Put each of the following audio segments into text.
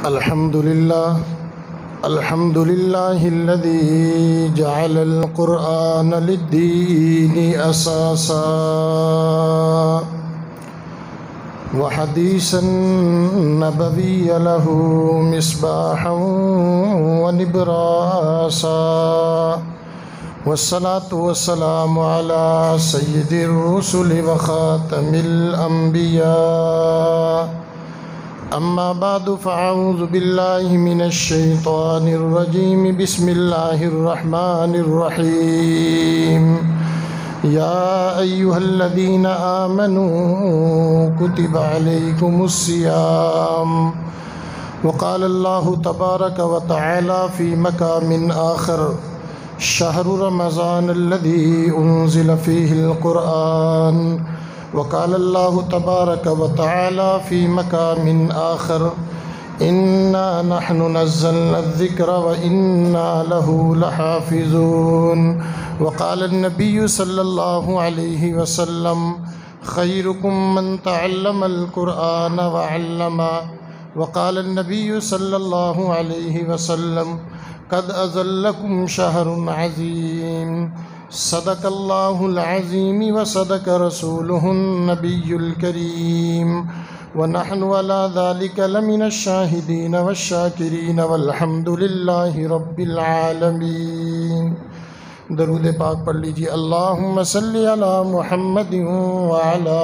الحمد لله الذي جعل القرآن للدين أساسا وحديثا نبوي له مصباحا ونبراسا، والصلاة والسلام على سيد الرسل وخاتم الأنبياء. أما بعد فأعوذ بالله من الشيطان الرجيم. بسم الله الرحمن الرحيم. يا أيها الذين آمنوا كتب عليكم الصيام. وقال الله تبارك وتعالى في مقام آخر: شهر رمضان الذي أنزل فيه القرآن. وقال الله تبارك وتعالى في مقام آخر: إنا نحن نزلنا الذكر وإنا له لحافظون. وقال النبي صلى الله عليه وسلم: خيركم من تعلم القرآن وعلمه. وقال النبي صلى الله عليه وسلم: قد أذلكم شهر عظيم. صدق الله العظيم وصدق رسوله النبي الكريم، ونحن على ذلك لمن الشاهدين والشاكرين والحمد لله رب العالمين. درود پاک پڑھ لیجیے. اللہم صلی علی محمد وعلی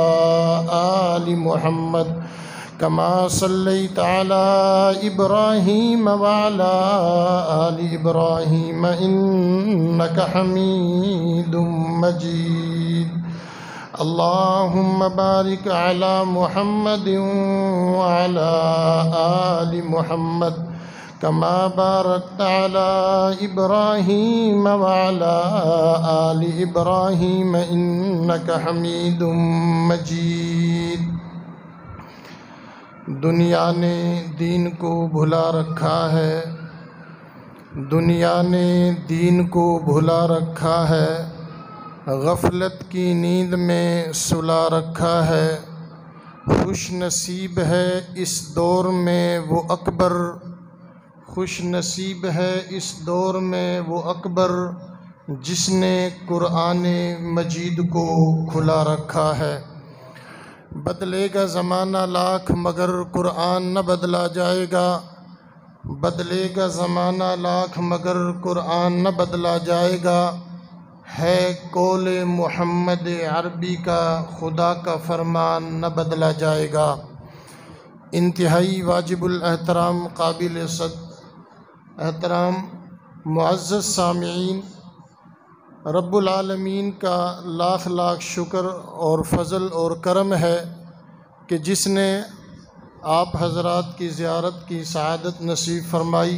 آل محمد كما صليت على إبراهيم وعلى آل إبراهيم إنك حميد مجيد. اللهم بارك على محمد وعلى آل محمد كما باركت على إبراهيم وعلى آل إبراهيم إنك حميد مجيد. دنیا نے دین کو بھلا رکھا ہے، دنیا نے دین کو بھلا رکھا ہے، غفلت کی نیند میں سلا رکھا ہے. خوش نصیب ہے اس دور میں وہ اکبر، خوش نصیب ہے اس دور میں وہ اکبر جس نے قرآن مجید کو کھلا رکھا ہے. بدلے گا زمانہ لاکھ مگر قرآن نہ بدلا جائے گا، بدلے گا زمانہ لاکھ مگر قرآن نہ بدلا جائے گا. ہے قول محمد عربی کا خدا کا فرمان نہ بدلا جائے گا. انتہائی واجب الاحترام قابل صد احترام معزز سامعین، رب العالمین کا لاکھ لاکھ شکر اور فضل اور کرم ہے کہ جس نے آپ حضرات کی زیارت کی سعادت نصیب فرمائی،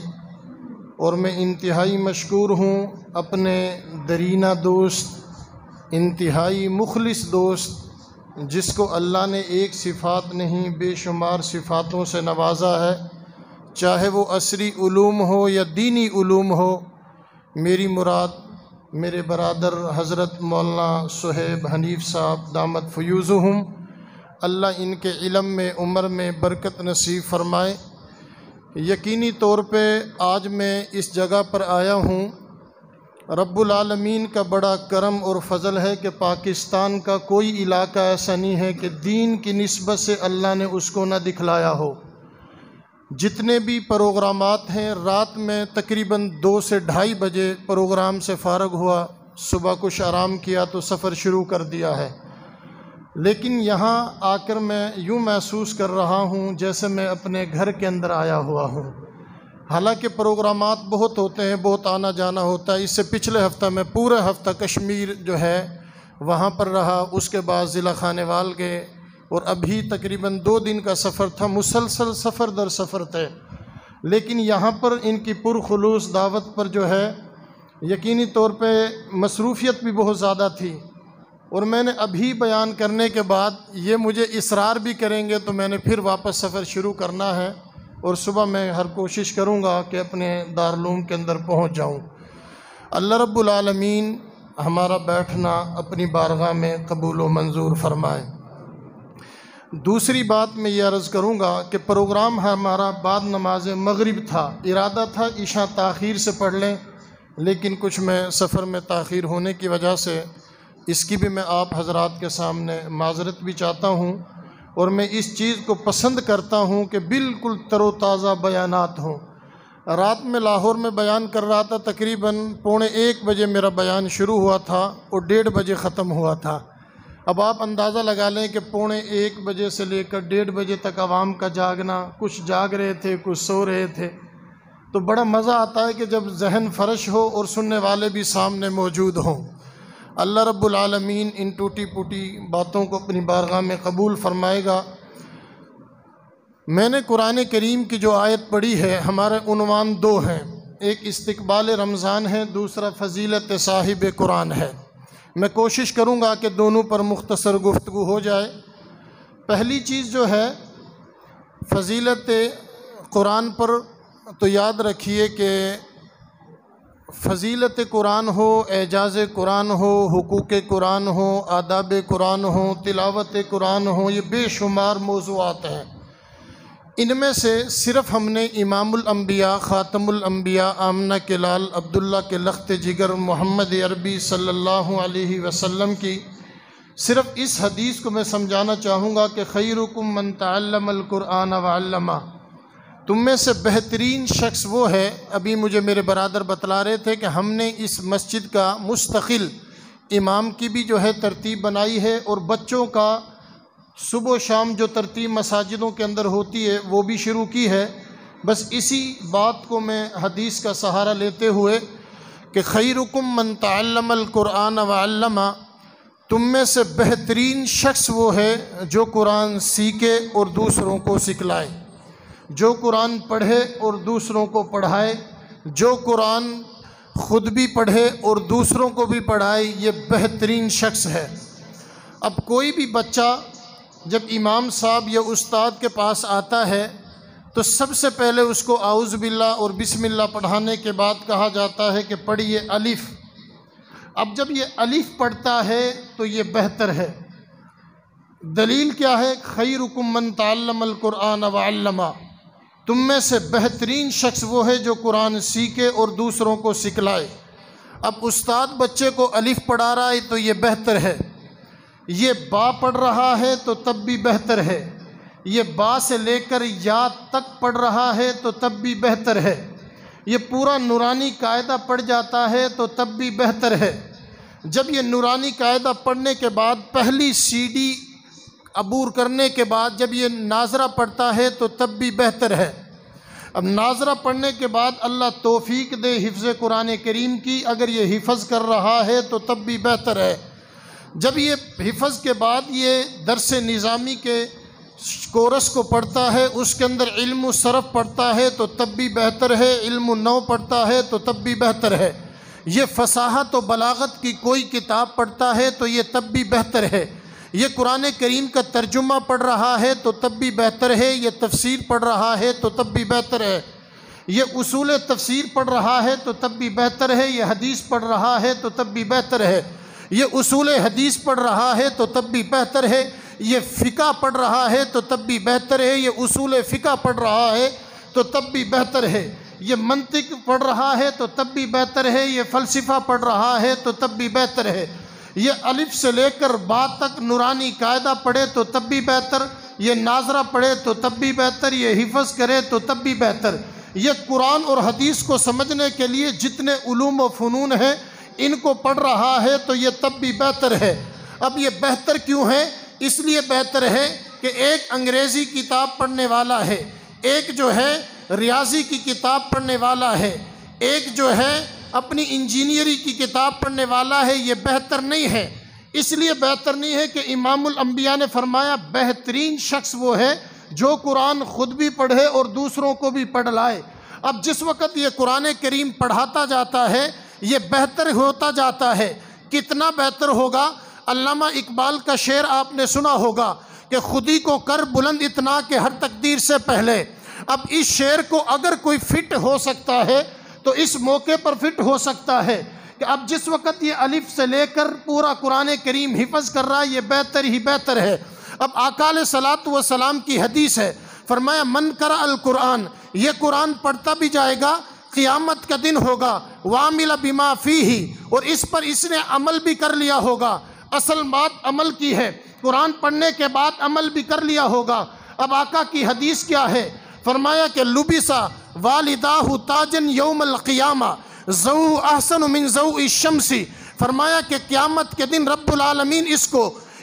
اور میں انتہائی مشکور ہوں اپنے درینہ دوست، انتہائی مخلص دوست، جس کو اللہ نے ایک صفات نہیں بے شمار صفاتوں سے نوازا ہے، چاہے وہ عصری علوم ہو یا دینی علوم ہو. میری مراد میرے برادر حضرت مولانا صہیب حنیف صاحب دامت فیوزہم، اللہ ان کے علم میں عمر میں برکت نصیب فرمائے. یقینی طور پہ آج میں اس جگہ پر آیا ہوں، رب العالمین کا بڑا کرم اور فضل ہے کہ پاکستان کا کوئی علاقہ ایسا نہیں ہے کہ دین کی نسبت سے اللہ نے اس کو نہ دکھلایا ہو. جتنے بھی پروگرامات ہیں، رات میں تقریباً 2 سے 2:30 بجے پروگرام سے فارغ ہوا، صبح کچھ آرام کیا تو سفر شروع کر دیا ہے. لیکن یہاں آ کر میں یوں محسوس کر رہا ہوں جیسے میں اپنے گھر کے اندر آیا ہوا ہوں. حالانکہ پروگرامات بہت ہوتے ہیں، بہت آنا جانا ہوتا ہے. اس سے پچھلے ہفتہ میں پورا ہفتہ کشمیر جو ہے وہاں پر رہا، اس کے بعد ضلع خانیوال گئے، اور ابھی تقریباً 2 دن کا سفر تھا. مسلسل سفر در سفر تھے. لیکن یہاں پر ان کی پرخلوص دعوت پر جو ہے یقینی طور پہ مصروفیت بھی بہت زیادہ تھی، اور میں نے ابھی بیان کرنے کے بعد یہ مجھے اصرار بھی کریں گے تو میں نے پھر واپس سفر شروع کرنا ہے، اور صبح میں ہر کوشش کروں گا کہ اپنے دارالعلوم کے اندر پہنچ جاؤں. اللہ رب العالمین ہمارا بیٹھنا اپنی بارگاہ میں قبول و منظور فرمائے. دوسری بات میں یہ عرض کروں گا کہ پروگرام ہمارا بعد نماز مغرب تھا، ارادہ تھا عشاء تاخیر سے پڑھ لیں، لیکن کچھ میں سفر میں تاخیر ہونے کی وجہ سے اس کی بھی میں آپ حضرات کے سامنے معذرت بھی چاہتا ہوں، اور میں اس چیز کو پسند کرتا ہوں کہ بالکل تر و تازہ بیانات ہوں۔ رات میں لاہور میں بیان کر رہا تھا، تقریباً 1:15 بجے میرا بیان شروع ہوا تھا اور 1:30 بجے ختم ہوا تھا۔ اب آپ اندازہ لگا لیں کہ 1:15 بجے سے لے کر 1:30 بجے تک عوام کا جاگنا، کچھ جاگ رہے تھے کچھ سو رہے تھے، تو بڑا مزہ آتا ہے کہ جب ذہن فرش ہو اور سننے والے بھی سامنے موجود ہوں۔ اللہ رب العالمین ان ٹوٹی پوٹی باتوں کو اپنی بارگاہ میں قبول فرمائے گا۔ میں نے قرآن کریم کی جو آیت پڑھی ہے، ہمارے عنوان 2 ہیں، ایک استقبال رمضان ہے، دوسرا فضیلت صاحب قرآن ہے۔ میں کوشش کروں گا کہ دونوں پر مختصر گفتگو ہو جائے۔ پہلی چیز جو ہے فضیلت قرآن پر، تو یاد رکھیے کہ فضیلت قرآن ہو، اعجاز قرآن ہو، حقوق قرآن ہو، آداب قرآن ہو، تلاوت قرآن ہو، یہ بے شمار موضوعات ہیں۔ ان میں سے صرف ہم نے امام الانبیاء، خاتم الانبیاء، آمنہ کے لال، عبداللہ کے لخت جگر، محمد عربی صلی اللہ علیہ وسلم کی صرف اس حدیث کو میں سمجھانا چاہوں گا کہ خیرکم من تعلم القرآن وعلمہ، تم میں سے بہترین شخص وہ ہے۔ ابھی مجھے میرے برادر بتلا رہے تھے کہ ہم نے اس مسجد کا مستقل امام کی بھی جو ہے ترتیب بنائی ہے، اور بچوں کا صبح و شام جو ترتیب مساجدوں کے اندر ہوتی ہے وہ بھی شروع کی ہے۔ بس اسی بات کو میں حدیث کا سہارا لیتے ہوئے کہ خیرکم من تعلم القرآن وعلمہ، تم میں سے بہترین شخص وہ ہے جو قرآن سیکھے اور دوسروں کو سکھلائے، جو قرآن پڑھے اور دوسروں کو پڑھائے، جو قرآن خود بھی پڑھے اور دوسروں کو بھی پڑھائے، یہ بہترین شخص ہے۔ اب کوئی بھی بچہ جب امام صاحب یا استاد کے پاس آتا ہے تو سب سے پہلے اس کو اعوذ باللہ اور بسم اللہ پڑھانے کے بعد کہا جاتا ہے کہ پڑھیے الف۔ اب جب یہ الف پڑھتا ہے تو یہ بہتر ہے۔ دلیل کیا ہے؟ خیرکم من تعلم القرآن وعلمہ، تم میں سے بہترین شخص وہ ہے جو قرآن سیکھے اور دوسروں کو سکھلائے۔ اب استاد بچے کو الف پڑھا رہا ہے تو یہ بہتر ہے، یہ با پڑھ رہا ہے تو تب بھی بہتر ہے، یہ با سے لے کر یا تک پڑھ رہا ہے تو تب بھی بہتر ہے، یہ پورا نورانی قاعدہ پڑھ جاتا ہے تو تب بھی بہتر ہے۔ جب یہ نورانی قاعدہ پڑھنے کے بعد پہلی سی ڈی عبور کرنے کے بعد جب یہ ناظرہ پڑھتا ہے تو تب بھی بہتر ہے۔ اب ناظرہ پڑھنے کے بعد اللہ توفیق دے حفظ قرآن کریم کی، اگر یہ حفظ کر رہا ہے تو تب بھی بہتر ہے۔ جب یہ حفظ کے بعد یہ درس نظامی کے کورس کو پڑھتا ہے، اس کے اندر علم و صرف پڑھتا ہے تو تب بھی بہتر ہے، علم و نحو پڑھتا ہے تو تب بھی بہتر ہے، یہ فصاحت و بلاغت کی کوئی کتاب پڑھتا ہے تو یہ تب بھی بہتر ہے، یہ قرآن کریم کا ترجمہ پڑھ رہا ہے تو تب بھی بہتر ہے، یہ تفسیر پڑھ رہا ہے تو تب بھی بہتر ہے، یہ اصول تفسیر پڑھ رہا ہے تو تب بھی بہتر ہے، یہ حدیث پڑھ رہا ہے تو تب بھی بہتر ہے، یہ اصول حدیث پڑھ رہا ہے تو تب بھی بہتر ہے، یہ فقہ پڑھ رہا ہے تو تب بھی بہتر ہے، یہ اصول فقہ پڑھ رہا ہے تو تب بھی بہتر ہے، یہ منطق پڑھ رہا ہے تو تب بھی بہتر ہے، یہ فلسفہ پڑھ رہا ہے تو تب بھی بہتر ہے، یہ الف سے لے کر با تک نورانی قاعدہ پڑھے تو تب بھی بہتر، یہ ناظرہ پڑھے تو تب بھی بہتر، یہ حفظ کرے تو تب بھی بہتر۔ یہ قرآن اور حدیث کو سمجھنے کے لیے جتنے علوم و فنون ہیں ان کو پڑھ رہا ہے تو یہ تب بھی بہتر ہے۔ اب یہ بہتر کیوں ہے؟ اس لیے بہتر ہے کہ ایک انگریزی کتاب پڑھنے والا ہے، ایک جو ہے ریاضی کی کتاب پڑھنے والا ہے، ایک جو ہے اپنی انجینئرنگ کی کتاب پڑھنے والا ہے، یہ بہتر نہیں ہے۔ اس لیے بہتر نہیں ہے کہ امام الانبیاء نے فرمایا بہترین شخص وہ ہے جو قرآن خود بھی پڑھے اور دوسروں کو بھی پڑھ لائے۔ اب جس وقت یہ قرآن کریم پڑھاتا جاتا ہے یہ بہتر ہوتا جاتا ہے۔ کتنا بہتر ہوگا؟ علامہ اقبال کا شعر آپ نے سنا ہوگا کہ خودی کو کر بلند اتنا کہ ہر تقدیر سے پہلے۔ اب اس شعر کو اگر کوئی فٹ ہو سکتا ہے تو اس موقع پر فٹ ہو سکتا ہے کہ اب جس وقت یہ الف سے لے کر پورا قرآن کریم حفظ کر رہا ہے یہ بہتر ہی بہتر ہے۔ اب آقا علیہ الصلوۃ والسلام کی حدیث ہے، فرمایا من قرأ القرآن، یہ قرآن پڑھتا بھی جائے گا، قیامت کا دن ہوگا، وعمل بما فیہ، اور اس پر اس نے عمل بھی کر لیا ہوگا۔ اصل بات عمل کی ہے، قرآن پڑھنے کے بعد عمل بھی کر لیا ہوگا۔ اب آقا کی حدیث کیا ہے؟ فرمایا کہ لبسا والداہ تاجن یوم القیامہ ضوء احسن من ضوء الشمس، فرمایا کہ قیامت کے دن رب العالمین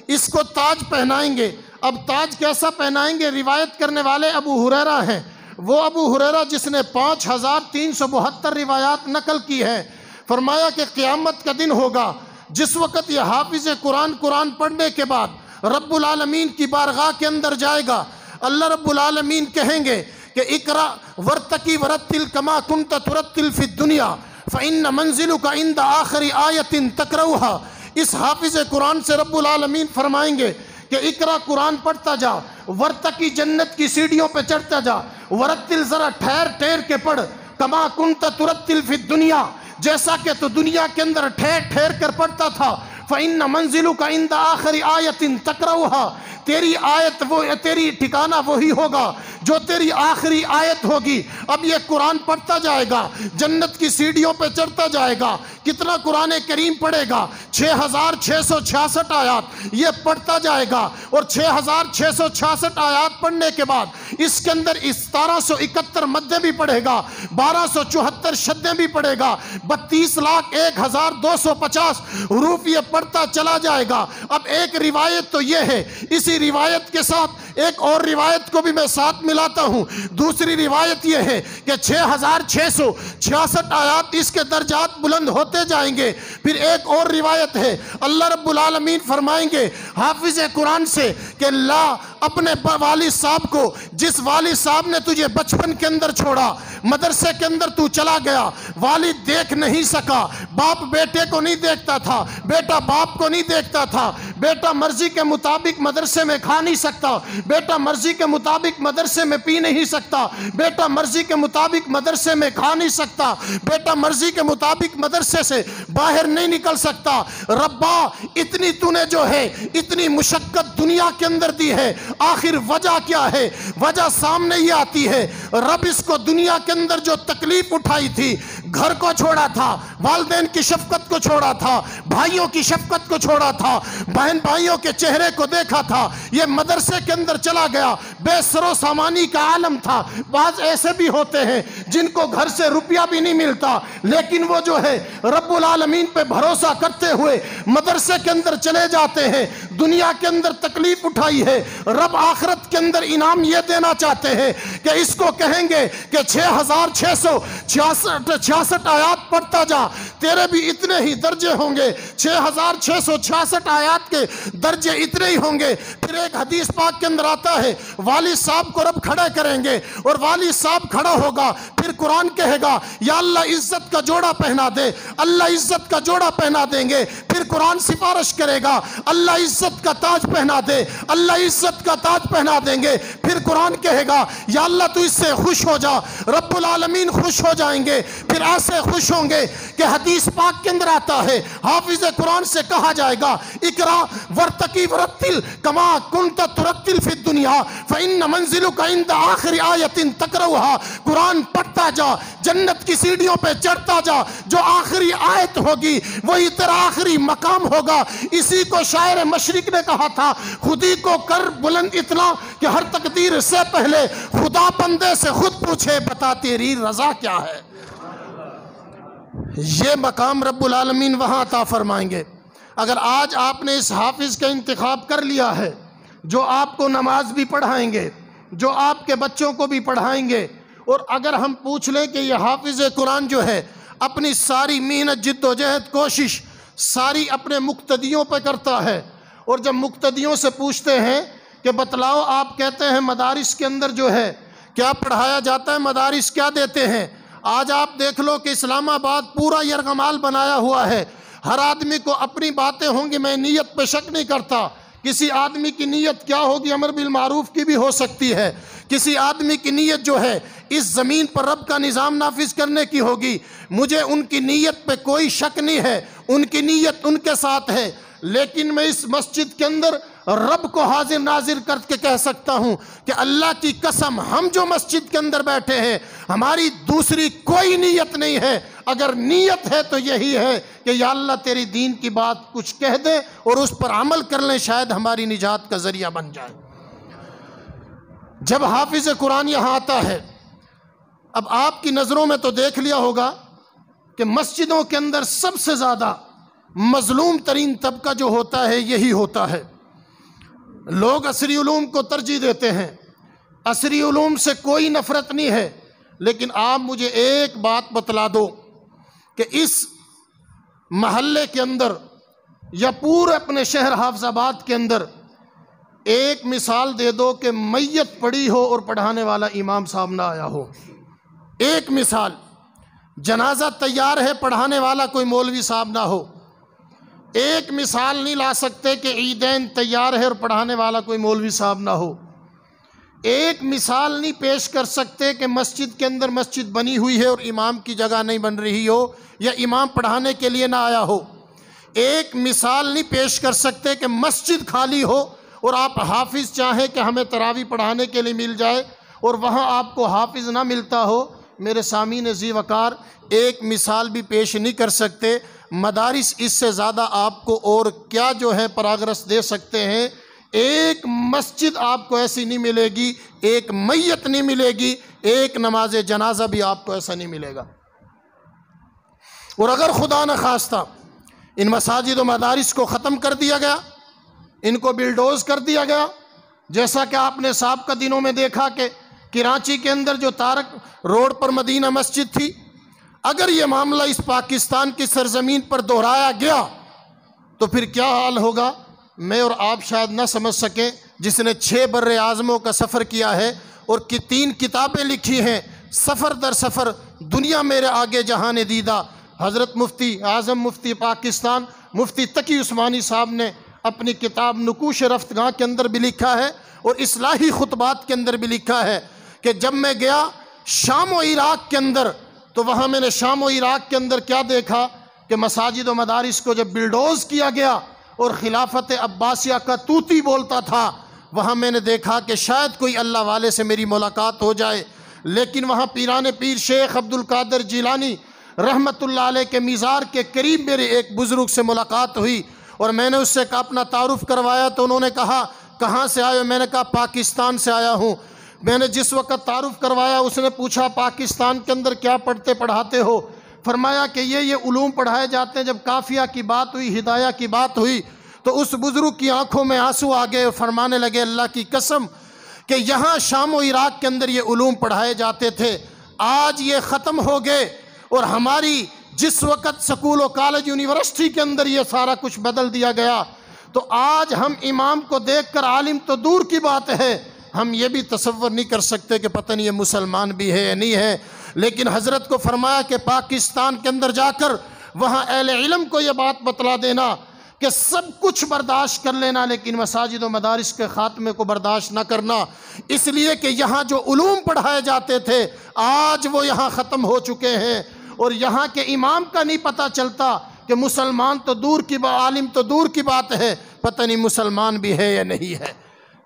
اس کو تاج پہنائیں گے۔ اب تاج کیسا پہنائیں گے؟ روایت کرنے والے ابو ہریرہ ہیں، وہ ابو ہریرہ جس نے 5372 روایات نقل کی ہیں۔ فرمایا کہ قیامت کا دن ہوگا جس وقت یہ حافظ قرآن پڑھنے کے بعد رب العالمین کی بارگاہ کے اندر جائے گا، اللہ رب العالمین کہیں گے کہ اقرا ورتقی ورتل کما کنت ترتل فی الدنیا فإن منزلک عند آخر آیت تقرؤها۔ اس حافظ قرآن سے رب العالمین فرمائیں گے کہ اقرا قرآن پڑھتا جا، ورتقی جنت کی سیڑھیوں پہ چڑھتا جا، ورتل ذرا ٹھہر کے پڑھ، کما کنت ترتل فی الدنیا، جیسا کہ تو دنیا کے اندر ٹھہر کر پڑھتا تھا، فإن منزلک عند آخر آیت تقرؤها، تیری آیت تیری ٹھکانہ وہی ہوگا جو تیری آخری آیت ہوگی۔ اب یہ قرآن پڑھتا جائے گا، جنت کی سیڑھیوں پہ چڑھتا جائے گا، کتنا قرآن کریم پڑھے گا؟ 6666 آیات یہ پڑھتا جائے گا، اور 6666 آیات پڑھنے کے بعد اس کے اندر 1771 مدیں بھی پڑھے گا، 1274 شدیں بھی پڑھے گا، 32,01,250 حروف یہ پڑھتا چلا جائے گا۔ اب ایک روایت تو یہ ہے، اسی روایت کے ساتھ ایک اور روایت کو بھی میں ساتھ ملاتا ہوں۔ دوسری روایت یہ ہے کہ 6666 آیات اس کے درجات بلند ہوتے جائیں گے۔ پھر ایک اور روایت ہے، اللہ رب العالمین فرمائیں گے حافظ قرآن سے کہ لا اپنے والد صاحب کو، جس والد صاحب نے تجھے بچپن کے اندر چھوڑا، مدرسے کے اندر تو چلا گیا، والد دیکھ نہیں سکا، باپ بیٹے کو نہیں دیکھتا تھا، بیٹا باپ کو نہیں دیکھتا تھا، بیٹا مرضی کے مطابق مدرسے میں کھا نہیں سکتا، بیٹا مرضی کے مطابق مدرسے میں پی نہیں سکتا، بیٹا مرضی کے مطابق مدرسے میں کھا نہیں سکتا، بیٹا مرضی کے مطابق مدرسے سے باہر نہیں نکل سکتا۔ ربا اتنی تو نے جو ہے اتنی مشقت دنیا کے اندر دی ہے، آخر وجہ کیا ہے؟ وجہ سامنے ہی آتی ہے، رب اس کو دنیا کے اندر جو تکلیف اٹھائی تھی، گھر کو چھوڑا تھا، والدین کی شفقت کو چھوڑا تھا، بھائیوں کی شفقت کو چھوڑا تھا، بہن بھائیوں کے چہرے کو دیکھا تھا، یہ مدرسے کے اندر چلا گیا، بے سر و سامانی کا عالم تھا۔ بعض ایسے بھی ہوتے ہیں جن کو گھر سے روپیہ بھی نہیں ملتا، لیکن وہ جو ہے رب العالمین پہ بھروسہ کرتے ہوئے مدرسے کے اندر چلے جاتے ہیں۔ دنیا کے اندر تکلیف اٹھائی ہے، رب آخرت کے اندر انعام یہ دینا چاہتے ہیں کہ اس کو کہیں گے کہ 6666 آیات پڑھتا جا، تیرے بھی اتنے ہی درجے ہوں گے، 6666 آیات کے درجے اتنے ہی ہوں گے۔ پھر ایک حدیث پاک کے اندر آتا ہے، والد صاحب کو رب کھڑے کریں گے، اور والد صاحب کھڑا ہوگا، پھر قرآن کہے گا یا اللہ عزت کا جوڑا پہنا دے، اللہ عزت کا جوڑا پہنا دیں گے۔ پھر قرآن سفارش کرے گا اللہ عزت کا تاج پہنا دے، اللہ عزت کا تاج پہنا دیں گے۔ پھر قرآن کہے گا یا اللہ تو اس سے خوش ہو جا، رب العالمین خوش ہو جائیں گے۔ پھر ایسے خوش ہوں گے کہ حدیث پاک کے اندر آتا ہے، حافظ قرآن سے کہا جائے گا اقرا ورتقی ورتل کما کنت ترتل فی الدنیا فإن منزلک عند آخر آیت تقرؤها، قرآن پڑھتا جا، جنت کی سیڑھیوں پہ چڑھتا جا، جو آخری آیت ہوگی وہی تیرا آخری مقام ہوگا۔ اسی کو شاعر مشرق نے کہا تھا، خودی کو کر بلند اتنا کہ ہر تقدیر سے پہلے خدا بندے سے خود پوچھے بتا تیری رضا کیا ہے۔ یہ مقام رب العالمین وہاں عطا فرمائیں گے۔ اگر آج آپ نے اس حافظ کا انتخاب کر لیا ہے، جو آپ کو نماز بھی پڑھائیں گے، جو آپ کے بچوں کو بھی پڑھائیں گے، اور اگر ہم پوچھ لیں کہ یہ حافظ قرآن جو ہے اپنی ساری محنت جد و جہد کوشش ساری اپنے مقتدیوں پہ کرتا ہے، اور جب مقتدیوں سے پوچھتے ہیں کہ بتلاؤ آپ کہتے ہیں مدارس کے اندر جو ہے کیا پڑھایا جاتا ہے، مدارس کیا دیتے ہیں، آج آپ دیکھ لو کہ اسلام آباد پورا یرغمال بنایا ہوا ہے۔ ہر آدمی کو اپنی باتیں ہوں گی، میں نیت پہ شک نہیں کرتا، کسی آدمی کی نیت کیا ہوگی، امر بالمعروف کی بھی ہو سکتی ہے، کسی آدمی کی نیت جو ہے اس زمین پر رب کا نظام نافذ کرنے کی ہوگی۔ مجھے ان کی نیت پہ کوئی شک نہیں ہے، ان کی نیت ان کے ساتھ ہے، لیکن میں اس مسجد کے اندر رب کو حاضر ناظر کر کے کہہ سکتا ہوں کہ اللہ کی قسم ہم جو مسجد کے اندر بیٹھے ہیں ہماری دوسری کوئی نیت نہیں ہے، اگر نیت ہے تو یہی ہے کہ یا اللہ تیری دین کی بات کچھ کہہ دے اور اس پر عمل کر لیں، شاید ہماری نجات کا ذریعہ بن جائے۔ جب حافظ قرآن یہاں آتا ہے، اب آپ کی نظروں میں تو دیکھ لیا ہوگا کہ مسجدوں کے اندر سب سے زیادہ مظلوم ترین طبقہ جو ہوتا ہے یہی ہوتا ہے۔ لوگ عصری علوم کو ترجیح دیتے ہیں، عصری علوم سے کوئی نفرت نہیں ہے، لیکن آپ مجھے ایک بات بتلا دو کہ اس محلے کے اندر یا پورے اپنے شہر حافظ آباد کے اندر ایک مثال دے دو کہ میت پڑی ہو اور پڑھانے والا امام صاحب نہ آیا ہو۔ ایک مثال، جنازہ تیار ہے پڑھانے والا کوئی مولوی صاحب نہ ہو۔ ایک مثال نہیں لا سکتے کہ عیدین تیار ہے اور پڑھانے والا کوئی مولوی صاحب نہ ہو۔ ایک مثال نہیں پیش کر سکتے کہ مسجد کے اندر مسجد بنی ہوئی ہے اور امام کی جگہ نہیں بن رہی ہو یا امام پڑھانے کے لیے نہ آیا ہو۔ ایک مثال نہیں پیش کر سکتے کہ مسجد خالی ہو اور آپ حافظ چاہیں کہ ہمیں تراویح پڑھانے کے لیے مل جائے اور وہاں آپ کو حافظ نہ ملتا ہو۔ میرے سامعین ذی وقار، ایک مثال بھی پیش نہیں کر سکتے۔ مدارس اس سے زیادہ آپ کو اور کیا جو ہے پراگرس دے سکتے ہیں۔ ایک مسجد آپ کو ایسی نہیں ملے گی، ایک میت نہیں ملے گی، ایک نماز جنازہ بھی آپ کو ایسا نہیں ملے گا۔ اور اگر خدا نہ خواستہ ان مساجد و مدارس کو ختم کر دیا گیا، ان کو بلڈوز کر دیا گیا، جیسا کہ آپ نے سابقہ دنوں میں دیکھا کہ کراچی کے اندر جو تارک روڈ پر مدینہ مسجد تھی، اگر یہ معاملہ اس پاکستان کی سرزمین پر دہرایا گیا تو پھر کیا حال ہوگا میں اور آپ شاید نہ سمجھ سکیں۔ جس نے 6 بر اعظموں کا سفر کیا ہے اور 3 کتابیں لکھی ہیں، سفر در سفر دنیا میرے آگے جہاں نے دیدہ، حضرت مفتی اعظم مفتی پاکستان مفتی تقی عثمانی صاحب نے اپنی کتاب نقوش رفتگاں کے اندر بھی لکھا ہے اور اصلاحی خطبات کے اندر بھی لکھا ہے کہ جب میں گیا شام و عراق کے اندر تو وہاں میں نے شام و عراق کے اندر کیا دیکھا کہ مساجد و مدارس کو جب بلڈوز کیا گیا اور خلافت عباسیہ کا توتی بولتا تھا، وہاں میں نے دیکھا کہ شاید کوئی اللہ والے سے میری ملاقات ہو جائے، لیکن وہاں پیران پیر شیخ عبد القادر جیلانی رحمت اللہ علیہ کے مزار کے قریب میرے ایک بزرگ سے ملاقات ہوئی اور میں نے اس سے اپنا تعارف کروایا تو انہوں نے کہا کہاں سے آئے ہو؟ میں نے کہا پاکستان سے آیا ہوں۔ میں نے جس وقت تعارف کروایا اس نے پوچھا پاکستان کے اندر کیا پڑھتے پڑھاتے ہو؟ فرمایا کہ یہ علوم پڑھائے جاتے ہیں۔ جب قافیہ کی بات ہوئی، ہدایہ کی بات ہوئی تو اس بزرگ کی آنکھوں میں آنسو آ گئے اور فرمانے لگے اللہ کی قسم کہ یہاں شام و عراق کے اندر یہ علوم پڑھائے جاتے تھے، آج یہ ختم ہو گئے اور ہماری جس وقت سکول و کالج یونیورسٹی کے اندر یہ سارا کچھ بدل دیا گیا تو آج ہم امام کو دیکھ کر عالم تو دور کی بات ہے، ہم یہ بھی تصور نہیں کر سکتے کہ پتہ نہیں یہ مسلمان بھی ہے یا نہیں ہے۔ لیکن حضرت کو فرمایا کہ پاکستان کے اندر جا کر وہاں اہل علم کو یہ بات بتلا دینا کہ سب کچھ برداشت کر لینا لیکن مساجد و مدارس کے خاتمے کو برداشت نہ کرنا، اس لیے کہ یہاں جو علوم پڑھائے جاتے تھے آج وہ یہاں ختم ہو چکے ہیں اور یہاں کے امام کا نہیں پتہ چلتا کہ مسلمان تو دور کی عالم تو دور کی بات ہے، پتہ نہیں مسلمان بھی ہے یا نہیں ہے۔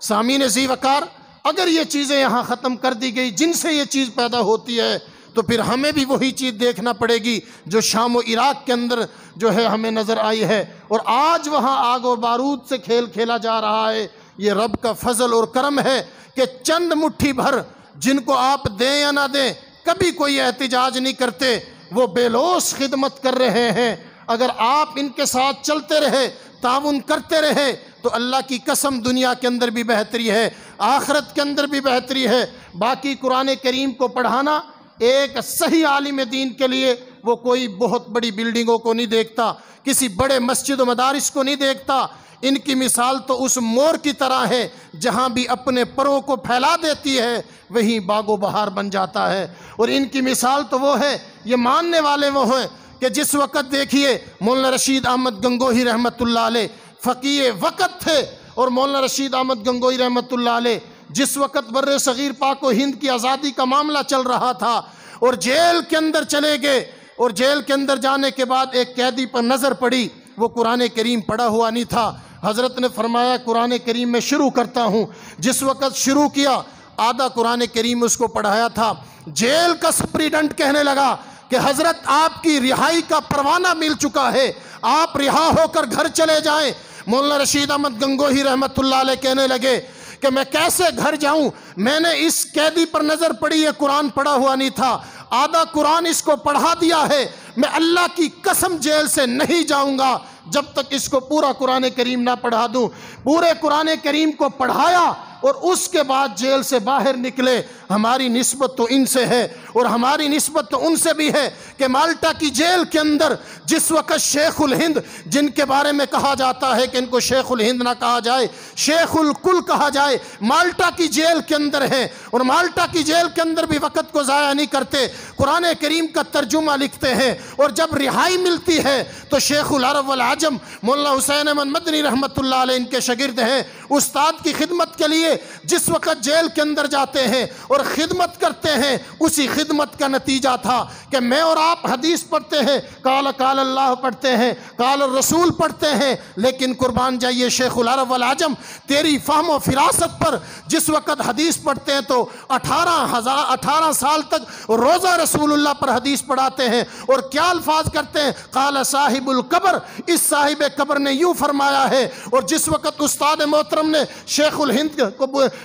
سامعین ذی وقار، اگر یہ چیزیں یہاں ختم کر دی گئی جن سے یہ چیز پیدا ہوتی ہے تو پھر ہمیں بھی وہی چیز دیکھنا پڑے گی جو شام و عراق کے اندر جو ہے ہمیں نظر آئی ہے اور آج وہاں آگ و بارود سے کھیل کھیلا جا رہا ہے۔ یہ رب کا فضل اور کرم ہے کہ چند مٹھی بھر جن کو آپ دیں یا نہ دیں کبھی کوئی احتجاج نہیں کرتے، وہ بے لوث خدمت کر رہے ہیں۔ اگر آپ ان کے ساتھ چلتے رہے، تعاون کرتے رہے تو اللہ کی قسم دنیا کے اندر بھی بہتری ہے، آخرت کے اندر بھی بہتری ہے۔ باقی قرآن کریم کو پڑھانا ایک صحیح عالم دین کے لیے وہ کوئی بہت بڑی بلڈنگوں کو نہیں دیکھتا، کسی بڑے مسجد و مدارس کو نہیں دیکھتا۔ ان کی مثال تو اس مور کی طرح ہے جہاں بھی اپنے پروں کو پھیلا دیتی ہے وہیں باغ و بہار بن جاتا ہے، اور ان کی مثال تو وہ ہے، یہ ماننے والے وہ ہیں کہ جس وقت دیکھیے مولانا رشید احمد گنگوہی رحمت اللہ علیہ فقیہ وقت تھے، اور مولانا رشید احمد گنگوہی رحمت اللہ علیہ جس وقت بر صغیر پاک و ہند کی آزادی کا معاملہ چل رہا تھا اور جیل کے اندر چلے گئے، اور جیل کے اندر جانے کے بعد ایک قیدی پر نظر پڑی وہ قرآن کریم پڑھا ہوا نہیں تھا۔ حضرت نے فرمایا قرآن کریم میں شروع کرتا ہوں۔ جس وقت شروع کیا آدھا قرآن کریم اس کو پڑھایا تھا۔ جیل کا سپریڈنٹ کہنے لگا کہ حضرت آپ کی رہائی کا پروانہ مل چکا ہے، آپ رہا ہو کر گھر چلے جائیں۔ مولانا رشید احمد گنگوہی رحمت اللہ علیہ کہنے لگے کہ میں کیسے گھر جاؤں، میں نے اس قیدی پر نظر پڑی ہے، قرآن پڑھا ہوا نہیں تھا، آدھا قرآن اس کو پڑھا دیا ہے، میں اللہ کی قسم جیل سے نہیں جاؤں گا جب تک اس کو پورا قرآن کریم نہ پڑھا دوں۔ پورے قرآن کریم کو پڑھایا اور اس کے بعد جیل سے باہر نکلے۔ ہماری نسبت تو ان سے ہے اور ہماری نسبت تو ان سے بھی ہے کہ مالٹا کی جیل کے اندر جس وقت شیخ الہند، جن کے بارے میں کہا جاتا ہے کہ ان کو شیخ الہند نہ کہا جائے، شیخ الکل کہا جائے، مالٹا کی جیل کے اندر ہے اور مالٹا کی جیل کے اندر بھی وقت کو ضائع نہیں کرتے، قرآن کریم کا ترجمہ لکھتے ہیں، اور جب رہائی ملتی ہے تو شیخ العرب والعجم مولانا حسین احمد مدنی رحمت اللہ علیہ ان کے شاگرد ہیں، استاد کی خدمت کے لیے جس وقت جیل کے اندر جاتے ہیں اور خدمت کرتے ہیں، اسی خدمت کا نتیجہ تھا کہ میں اور آپ حدیث پڑھتے ہیں، قال قال اللہ پڑھتے ہیں، قال الرسول پڑھتے ہیں، لیکن قربان جائیے شیخ العرب والعجم تیری فہم و فراست پر جس وقت حدیث پڑھتے ہیں تو 18 سال تک روزہ رسول اللہ پر حدیث پڑھاتے ہیں، اور کیا الفاظ کرتے ہیں، قال صاحب القبر، اس صاحب قبر نے یوں فرمایا ہے۔ اور جس وقت استاد محترم نے شیخ الہند کو،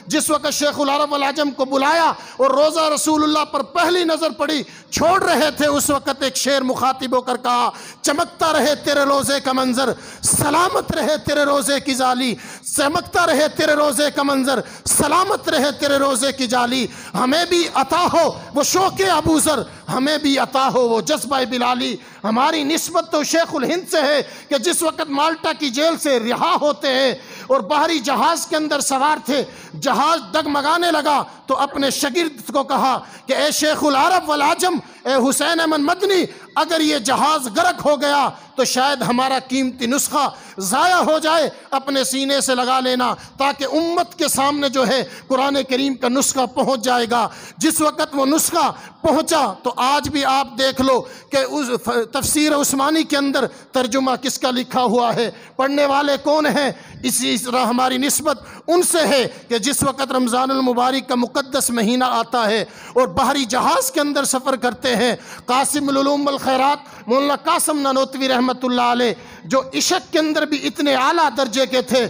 جس وقت شیخ العرب والعجم کو بلایا اور روزہ رسول اللہ پر پہلی نظر پڑی، چھوڑ رہے تھے، اس وقت ایک شعر مخاطب ہو کر کہا، چمکتا رہے تیرے روزے کا منظر، سلامت رہے تیرے روزے کی جالی، چمکتا رہے تیرے روزے کا منظر، سلامت رہے تیرے روزے کی جالی، ہمیں بھی عطا ہو وہ شوق ابو ذر، ہمیں بھی عطا ہو وہ جذبہ بلالی۔ ہماری نسبت تو شیخ الہند سے ہے کہ جس وقت مالٹا کی جیل سے رہا ہوتے ہیں اور باہری جہاز کے اندر سوار تھے، جہاز ڈگمگانے لگا تو اپنے شاگرد کو کہا کہ اے شیخ العرب والعجم، اے حسین احمد مدنی، اگر یہ جہاز غرق ہو گیا تو شاید ہمارا قیمتی نسخہ ضائع ہو جائے، اپنے سینے سے لگا لینا تاکہ امت کے سامنے جو ہے قرآن کریم کا نسخہ پہنچ جائے گا۔ جس وقت وہ نسخہ پہنچا تو آج بھی آپ دیکھ لو کہ اس تفسیر عثمانی کے اندر ترجمہ کس کا لکھا ہوا ہے، پڑھنے والے کون ہیں۔ اسی طرح ہماری نسبت ان سے ہے کہ جس وقت رمضان المبارک کا مقدس مہینہ آتا ہے اور باہری جہاز کے اندر سفر کرتے ہیں، قاسم العلوم والخیرات مولانا قاسم نانوتوی رحمت اللہ علیہ جو عشق کے اندر بھی اتنے اعلیٰ درجے کے تھے،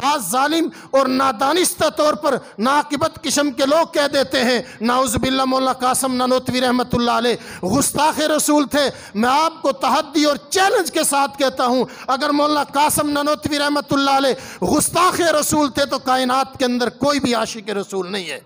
بعض ظالم اور نادانستہ طور پر ناقبت قسم کے لوگ کہہ دیتے ہیں، نعوذ باللہ مولانا قاسم نانوتوی رحمت اللہ علیہ گستاخ رسول تھے۔ میں آپ کو تحدی اور چیلنج کے ساتھ کہتا ہوں، اگر مولانا قاسم نانوتوی رحمت اللہ علیہ گستاخ رسول تھے تو کائنات کے اندر کوئی بھی عاشق رسول نہیں ہے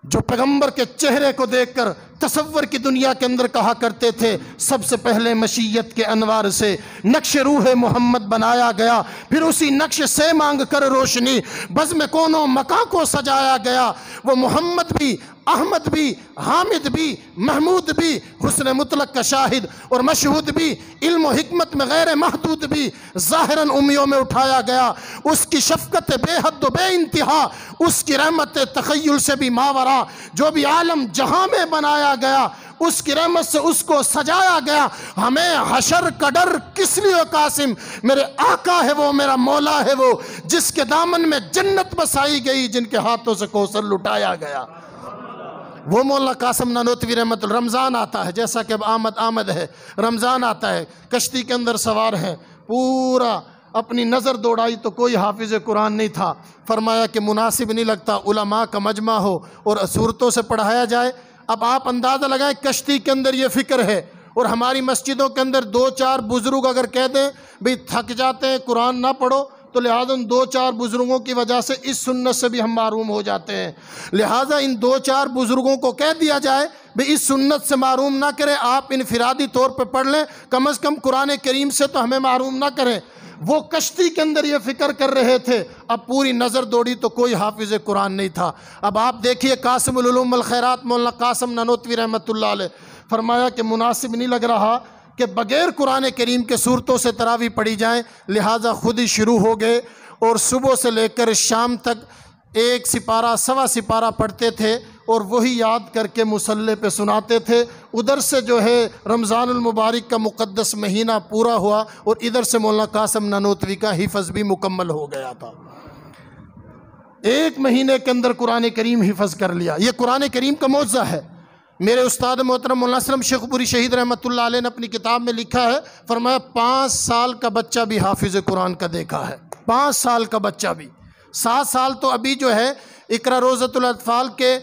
جو پیغمبر کے چہرے کو دیکھ کر تصور کی دنیا کے اندر کہا کرتے تھے، سب سے پہلے مشیت کے انوار سے نقش روح محمد بنایا گیا، پھر اسی نقش سے مانگ کر روشنی بزم کونوں مکاں کو سجایا گیا۔ وہ محمد بھی، احمد بھی، حامد بھی، محمود بھی، حسن مطلق کا شاہد اور مشہود بھی، علم و حکمت میں غیر محدود بھی، ظاہراً امیوں میں اٹھایا گیا۔ اس کی شفقت بے حد و بے انتہا، اس کی رحمت تخیل سے بھی ماورا، جو بھی عالم جہاں میں بنایا گیا اس کی رحمت سے اس کو سجایا گیا۔ ہمیں حشر کا ڈر کس لیے قاسم، میرے آقا ہے وہ، میرا مولا ہے وہ، جس کے دامن میں جنت بسائی گئی، جن کے ہاتھوں سے کوثر لٹایا گیا۔ وہ مولانا قاسم نانوتوی رحمت اللہ۔ رمضان آتا ہے، جیسا کہ اب آمد ہے، رمضان آتا ہے، کشتی کے اندر سوار ہیں، پورا اپنی نظر دوڑائی تو کوئی حافظ قرآن نہیں تھا، فرمایا کہ مناسب نہیں لگتا علماء کا مجمع ہو اور صورتوں سے پڑھایا جائے۔ اب آپ اندازہ لگائیں کشتی کے اندر یہ فکر ہے، اور ہماری مسجدوں کے اندر 2-4 بزرگ اگر کہہ دیں بھئی تھک جاتے ہیں قرآن نہ پڑھو، تو لہٰذا ان 2-4 بزرگوں کی وجہ سے اس سنت سے بھی ہم محروم ہو جاتے ہیں۔ لہٰذا ان 2-4 بزرگوں کو کہہ دیا جائے بھئی اس سنت سے محروم نہ کریں، آپ انفرادی طور پہ پڑھ لیں، کم از کم قرآن کریم سے تو ہمیں محروم نہ کریں۔ وہ کشتی کے اندر یہ فکر کر رہے تھے، اب پوری نظر دوڑی تو کوئی حافظ قرآن نہیں تھا۔ اب آپ دیکھیے قاسم العلوم والخیرات مولانا قاسم نانوتوی رحمت اللہ علیہ، فرمایا کہ مناسب نہیں لگ رہا کہ بغیر قرآن کریم کے صورتوں سے تراویح پڑھی جائیں، لہٰذا خود ہی شروع ہو گئے اور صبح سے لے کر شام تک 1 سپارہ 1.25 سپارہ پڑھتے تھے، اور وہی یاد کر کے مصلی پہ سناتے تھے۔ ادھر سے جو ہے رمضان المبارک کا مقدس مہینہ پورا ہوا اور ادھر سے مولانا قاسم نانوتوی کا حفظ بھی مکمل ہو گیا تھا۔ ایک مہینے کے اندر قرآن کریم حفظ کر لیا۔ یہ قرآن کریم کا معجزہ ہے۔ میرے استاد محترم مولانا اسلم شیخ پوری شہید رحمۃ اللہ علیہ نے اپنی کتاب میں لکھا ہے، فرمایا 5 سال کا بچہ بھی حافظ قرآن کا دیکھا ہے۔ 5 سال کا بچہ بھی، 7 سال تو ابھی جو ہے اقرا روضۃ الاطفال کے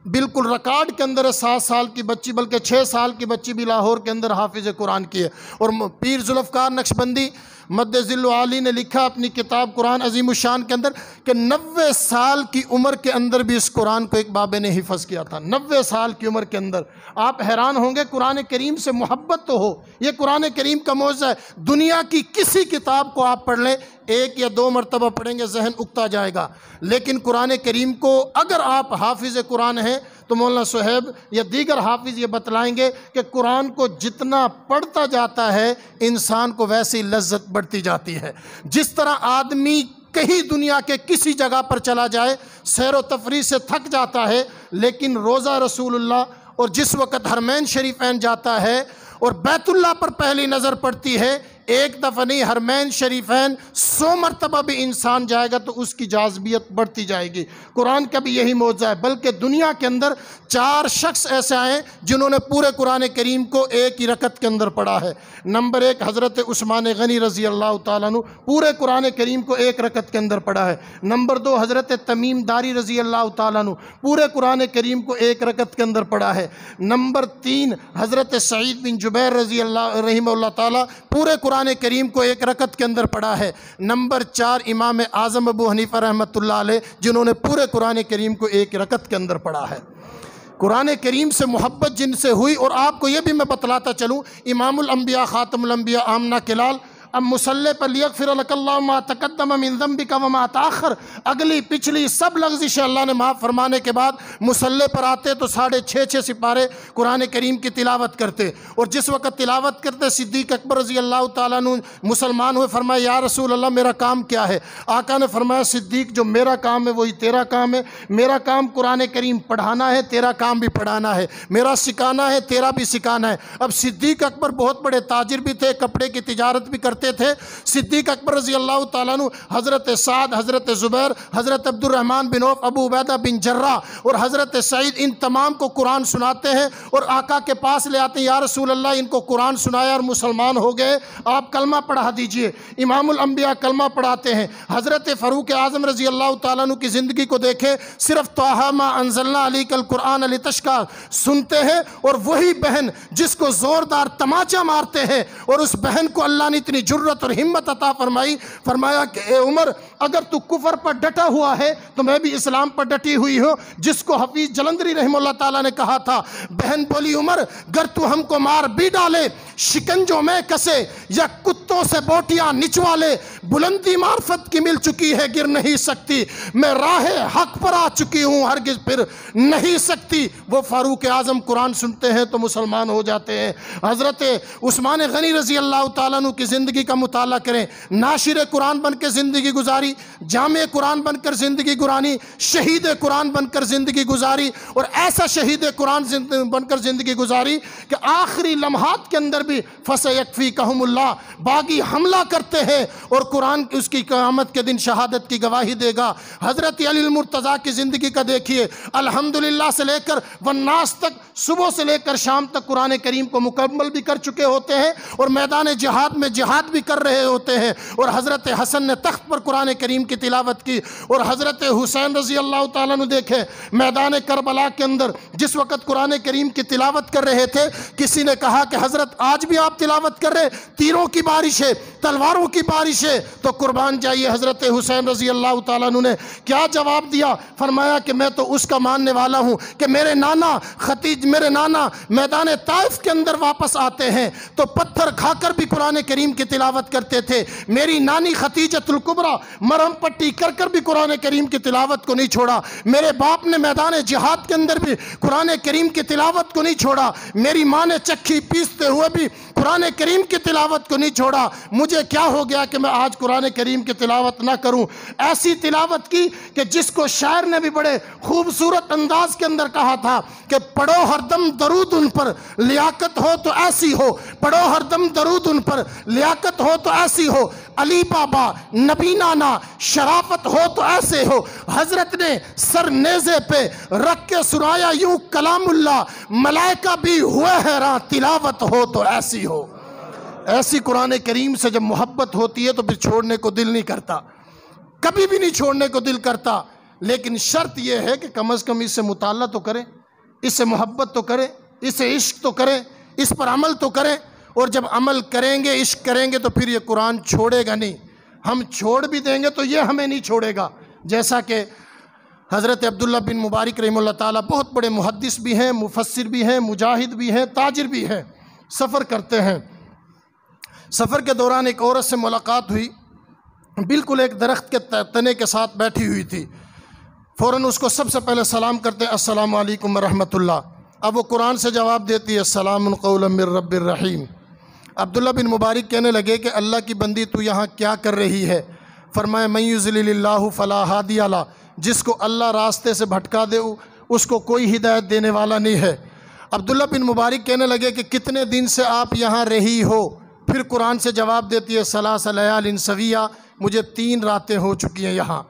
بالکل ریکارڈ کے اندر ہے 7 سال کی بچی، بلکہ 6 سال کی بچی بھی لاہور کے اندر حافظ قرآن کی ہے۔ اور پیر ذوالفقار نقشبندی مد ذل عالی نے لکھا اپنی کتاب قرآن عظیم الشان کے اندر کہ 90 سال کی عمر کے اندر بھی اس قرآن کو ایک بابے نے حفظ کیا تھا۔ 90 سال کی عمر کے اندر۔ آپ حیران ہوں گے، قرآن کریم سے محبت تو ہو، یہ قرآن کریم کا معجزہ ہے۔ دنیا کی کسی کتاب کو آپ پڑھ لیں، 1 یا 2 مرتبہ پڑھیں گے ذہن اکتا جائے گا، لیکن قرآن کریم کو اگر آپ حافظ قرآن ہیں تو مولانا صہیب یا دیگر حافظ یہ بتلائیں گے کہ قرآن کو جتنا پڑھتا جاتا ہے انسان کو ویسی لذت بڑھتی جاتی ہے۔ جس طرح آدمی کہیں دنیا کے کسی جگہ پر چلا جائے سیر و تفریح سے تھک جاتا ہے، لیکن روضہ رسول اللہ اور جس وقت حرمین شریفین جاتا ہے اور بیت اللہ پر پہلی نظر پڑتی ہے، ایک دفعہ نہیں حرمین شریفین 100 مرتبہ بھی انسان جائے گا تو اس کی جاذبیت بڑھتی جائے گی۔ قرآن کا بھی یہی معجزہ ہے، بلکہ دنیا کے اندر 4 شخص ایسے آئے جنہوں نے پورے قرآن کریم کو ایک ہی رکعت کے اندر پڑھا ہے۔ نمبر 1 حضرت عثمان غنی رضی اللہ تعالیٰ عنہ، پورے قرآن کریم کو ایک رکعت کے اندر پڑھا ہے۔ نمبر 2 حضرت تمیم داری رضی اللہ تعالیٰ عنہ، پورے قرآن کریم کو ایک رکعت کے اندر پڑھا ہے۔ نمبر 3 حضرت سعید بن جبیر رضی اللہ رحمہ اللہ تعالیٰ، پورے قرآن کریم کو ایک رکعت کے اندر پڑھا ہے۔ نمبر 4 امام اعظم ابو حنیفہ رحمۃ اللہ علیہ، جنہوں نے پورے قرآن کریم کو ایک رکعت کے اندر پڑھا ہے۔ قرآن کریم سے محبت جن سے ہوئی، اور آپ کو یہ بھی میں بتلاتا چلوں، امام الانبیاء خاتم الانبیاء آمنہ کلال اب مصلی پر لیغفر لک اللہ ما تقدم من ذنبک وما تاخر، اگلی پچھلی سب لغزش اللہ نے معاف فرمانے کے بعد مصلی پر آتے تو 6.5 سپارے قرآن کریم کی تلاوت کرتے، اور جس وقت تلاوت کرتے صدیق اکبر رضی اللہ تعالیٰ عنہ مسلمان ہوئے، فرمایا یا رسول اللہ میرا کام کیا ہے؟ آقا نے فرمایا صدیق جو میرا کام ہے وہی تیرا کام ہے، میرا کام قرآن کریم پڑھانا ہے، تیرا کام بھی پڑھانا ہے، میرا سکھانا ہے، تیرا بھی سکھانا ہے۔ اب صدیق اکبر بہت بڑے تاجر بھی تھے، کپڑے کی تجارت بھی کرتے تھے۔ صدیق اکبر رضی اللہ تعالیٰ عنہ حضرت سعد، حضرت زبیر، حضرت عبد الرحمن بن عوف، ابو عبیدہ بن جراح اور حضرت سعید، ان تمام کو قرآن سناتے ہیں اور آقا کے پاس لے آتے ہیں، یا رسول اللہ ان کو قرآن سنایا اور مسلمان ہو گئے، آپ کلمہ پڑھا دیجئے۔ امام الانبیاء کلمہ پڑھاتے ہیں۔ حضرت فاروق اعظم رضی اللہ تعالیٰ عنہ کی زندگی کو دیکھیں، صرف طٰہٰ ما انزلنا علیک القرآن لتشقیٰ سنتے ہیں، اور وہی بہن جس کو زوردار تماچا مارتے ہیں، اور اس بہن کو اللہ نے اتنی جرت اور ہمت عطا فرمائی، فرمایا کہ اے عمر اگر تو کفر پر ڈٹا ہوا ہے تو میں بھی اسلام پر ڈٹی ہوئی ہوں، جس کو حفیظ جلندری رحمہ اللہ تعالیٰ نے کہا تھا۔ بہن بولی عمر گر تو ہم کو مار بھی ڈالے، شکنجوں میں کسے یا کتوں سے بوٹیاں نچوالے، بلندی معرفت کی مل چکی ہے گر نہیں سکتی، میں راہ حق پر آ چکی ہوں ہرگز پھر نہیں سکتی۔ وہ فاروق اعظم قرآن سنتے ہیں تو مسلمان ہو جاتے ہیں۔ حضرت عثمان غنی رضی اللہ تعالیٰ عنہ کی زندگی کا مطالعہ کریں، ناشر قرآن بن کے زندگی گزاری، جامع قرآن بن کر زندگی گزاری، شہید قرآن بن کر زندگی گزاری، اور ایسا شہید قرآن بن کر زندگی گزاری کہ آخری لمحات کے اندر بھی فَسَيَكْفِيكَهُمُ اللَّهُ، باغی حملہ کرتے ہیں اور قرآن اس کی قیامت کے دن شہادت کی گواہی دے گا۔ حضرت علی المرتضیٰ کی زندگی کا دیکھیے، الحمدللہ سے لے کر والناس تک، صبح سے لے کر شام تک قرآن کریم کو مکمل بھی کر چکے ہوتے ہیں اور میدان جہاد میں جہاد بھی کر رہے ہوتے ہیں، اور حضرت حسن نے تخت پر قرآن کریم کی تلاوت کی، اور حضرت حسین رضی اللہ تعالیٰ نے دیکھے میدان کربلا کے اندر جس وقت قرآن کریم کی تلاوت کر رہے تھے، کسی نے کہا کہ حضرت آج بھی آپ تلاوت کر رہے، تیروں کی بارش ہے، تلواروں کی بارش ہے، تو قربان جائیے حضرت حسین رضی اللہ تعالیٰ نے کیا جواب دیا؟ فرمایا کہ میں تو اس کا ماننے والا ہوں کہ میرے نانا میدان طائف کے اندر واپس آتے ہیں تو پتھر کھا کر بھی قرآن کریم کی تلاوت کرتے تھے۔ میری نانی ختیجۃ الکبریٰ مرہم پٹی کر کر بھی قرآن کریم کی تلاوت کو نہیں چھوڑا۔ میرے باپ نے میدان جہاد کے اندر بھی قرآن کریم کی تلاوت کو نہیں چھوڑا۔ میری ماں نے چکی پیستے ہوئے بھی قرآن کریم کی تلاوت کو نہیں چھوڑا۔ مجھے کیا ہو گیا کہ میں آج قرآن کریم کی تلاوت نہ کروں؟ ایسی تلاوت کی کہ جس کو شاعر نے بھی بڑے خوبصورت انداز کے اندر کہا تھا کہ پڑھو ہر دم درود ان پر، لیاقت ہو تو ایسی ہو، پڑھو ہر دم درود ان پر، لیاقت ہو تو ایسی ہو، علی بابا نبی نانا شرافت ہو تو ایسے ہو۔ حضرت نے سر نیزے پہ رکھ کے سنایا یوں کلام اللہ، ملائکہ بھی ہوئے حیران، تلاوت ہو تو ایسی ہو۔ ایسی قرآن کریم سے جب محبت ہوتی ہے تو پھر چھوڑنے کو دل نہیں کرتا، کبھی بھی نہیں چھوڑنے کو دل کرتا۔ لیکن شرط یہ ہے کہ کم از کم اس سے مطالعہ تو کریں، اس سے محبت تو کریں، اس سے عشق تو کریں، اس پر عمل تو کریں۔ اور جب عمل کریں گے، عشق کریں گے تو پھر یہ قرآن چھوڑے گا نہیں۔ ہم چھوڑ بھی دیں گے تو یہ ہمیں نہیں چھوڑے گا۔ جیسا کہ حضرت عبداللہ بن مبارک رحمہ اللہ تعالیٰ بہت بڑے محدث بھی ہیں، مفسر بھی ہیں، مجاہد بھی ہیں، تاجر بھی ہیں، سفر کرتے ہیں۔ سفر کے دوران ایک عورت سے ملاقات ہوئی، بالکل ایک درخت کے تنے کے ساتھ بیٹھی ہوئی تھی۔ فوراً اس کو سب سے پہلے سلام کرتے ہیں، السلام علیکم ورحمۃ اللہ۔ اب وہ قرآن سے جواب دیتی ہے، السلام قولا من رب الرحیم۔ عبداللہ بن مبارک کہنے لگے کہ اللہ کی بندی تو یہاں کیا کر رہی ہے؟ فرمایا من یضلل اللہ فلا ہادی لہ، جس کو اللہ راستے سے بھٹکا دے اس کو کوئی ہدایت دینے والا نہیں ہے۔ عبداللہ بن مبارک کہنے لگے کہ کتنے دن سے آپ یہاں رہی ہو؟ پھر قرآن سے جواب دیتی ہے ثلاث لیال سویہ، مجھے 3 راتیں ہو چکی ہیں یہاں۔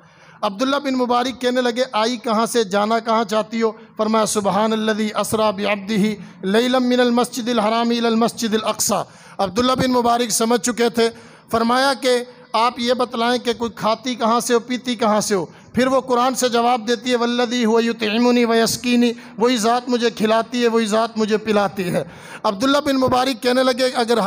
عبداللہ بن مبارک کہنے لگے آئی کہاں سے، جانا کہاں چاہتی ہو؟ فرمایا سبحان الذی اسریٰ بعبدہ لیلا من المسجد الحرام الی المسجد الاقصی۔ عبداللہ بن مبارک سمجھ چکے تھے۔ فرمایا کہ آپ یہ بتلائیں کہ کوئی کھاتی کہاں سے ہو، پیتی کہاں سے ہو؟ پھر وہ قرآن سے جواب دیتی ہے والذی هو یطعمنی ویسقینی، وہی ذات مجھے کھلاتی ہے، وہی ذات مجھے پلاتی ہے۔ عبداللہ بن مبارک کہنے لگے اگر